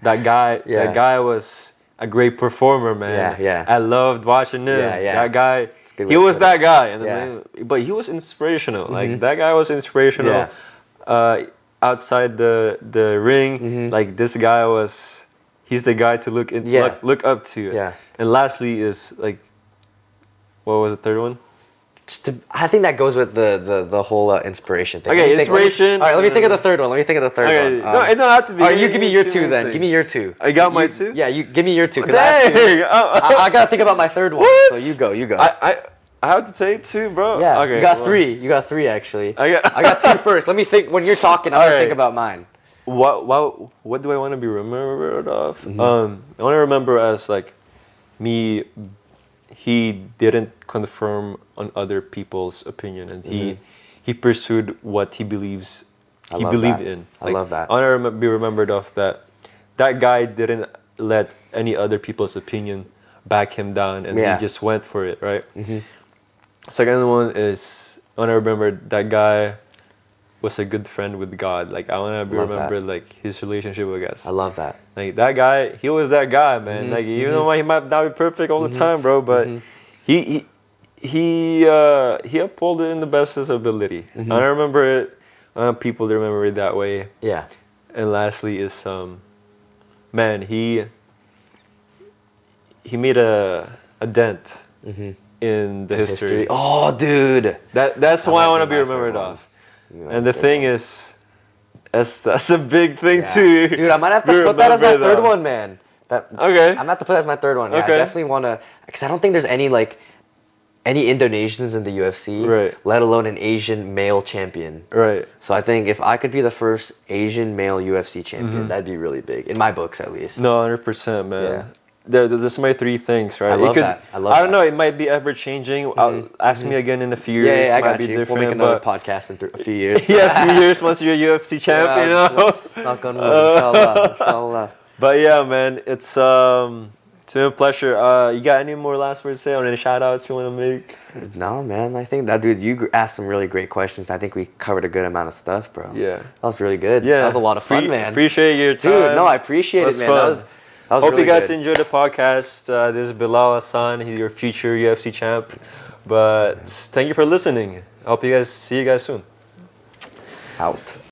That guy. Yeah. That guy was a great performer, man. Yeah, yeah. I loved watching him. Yeah, yeah. That guy. good He way to was put that it. guy, and Yeah. then, but he was inspirational. Like that guy was inspirational. Yeah. Outside the ring, like this guy was. He's the guy to look Yeah. look up to. Yeah. And lastly is like What was the third one? I think that goes with the whole inspiration thing. Okay, inspiration. All right, let me think of the third one. Okay, no, it don't have to be. All right, you give me your two then. Things. Give me your two. I got my two? Yeah, you give me your two. Dang! I gotta think about my third one. What? So you go. I have to take two, bro. Yeah, okay, you got three. You got three, actually. I got two first. Let me think. When you're talking, I'm gonna think about mine. What do I want to be remembered of? I want to remember as like me. He didn't confirm on other people's opinion, and he pursued what he believes he believed in. I love that. I want to be remembered of that. That guy didn't let any other people's opinion back him down, and he just went for it, right? Second one is I want to remember that guy was a good friend with God. Like I want to be remembered like his relationship with God. I love that. Like that guy, he was that guy, man. Like even though he might not be perfect all the time, bro, but he uphold it in the best of his ability. And I remember it. People remember it that way. Yeah. And lastly is man, he made a dent in the history. Oh, dude. That's why I want to be remembered of. And the thing is, that's a big thing too. Dude, I might have to put that as my third one, man. Okay. I'm gonna have to put that as my third one. Yeah, okay. I definitely want to, because I don't think there's any Indonesians in the UFC, right? Let alone an Asian male champion, right? So I think if I could be the first Asian male UFC champion, that'd be really big in my books, at least. No, 100%, man. Yeah. There's my three things, right? I love that. I don't know. It might be ever changing. Ask me again in a few years. Yeah, I it might got be you. different, We'll make another podcast in a few years. Yeah, a few years once you're a UFC champ, you know. Knock on wood, inshallah. But yeah, man, it's been a pleasure. You got any more last words to say or any shout outs you want to make? No, man. I think that, dude, you asked some really great questions. I think we covered a good amount of stuff, bro. Yeah. That was really good. Yeah. That was a lot of fun, man. Appreciate your time. Dude, no, I appreciate it, man. Fun. That was Hope really you guys good. enjoyed the podcast. This is Bilal Hasan. He's your future UFC champ. But thank you for listening. I hope see you guys soon. Out.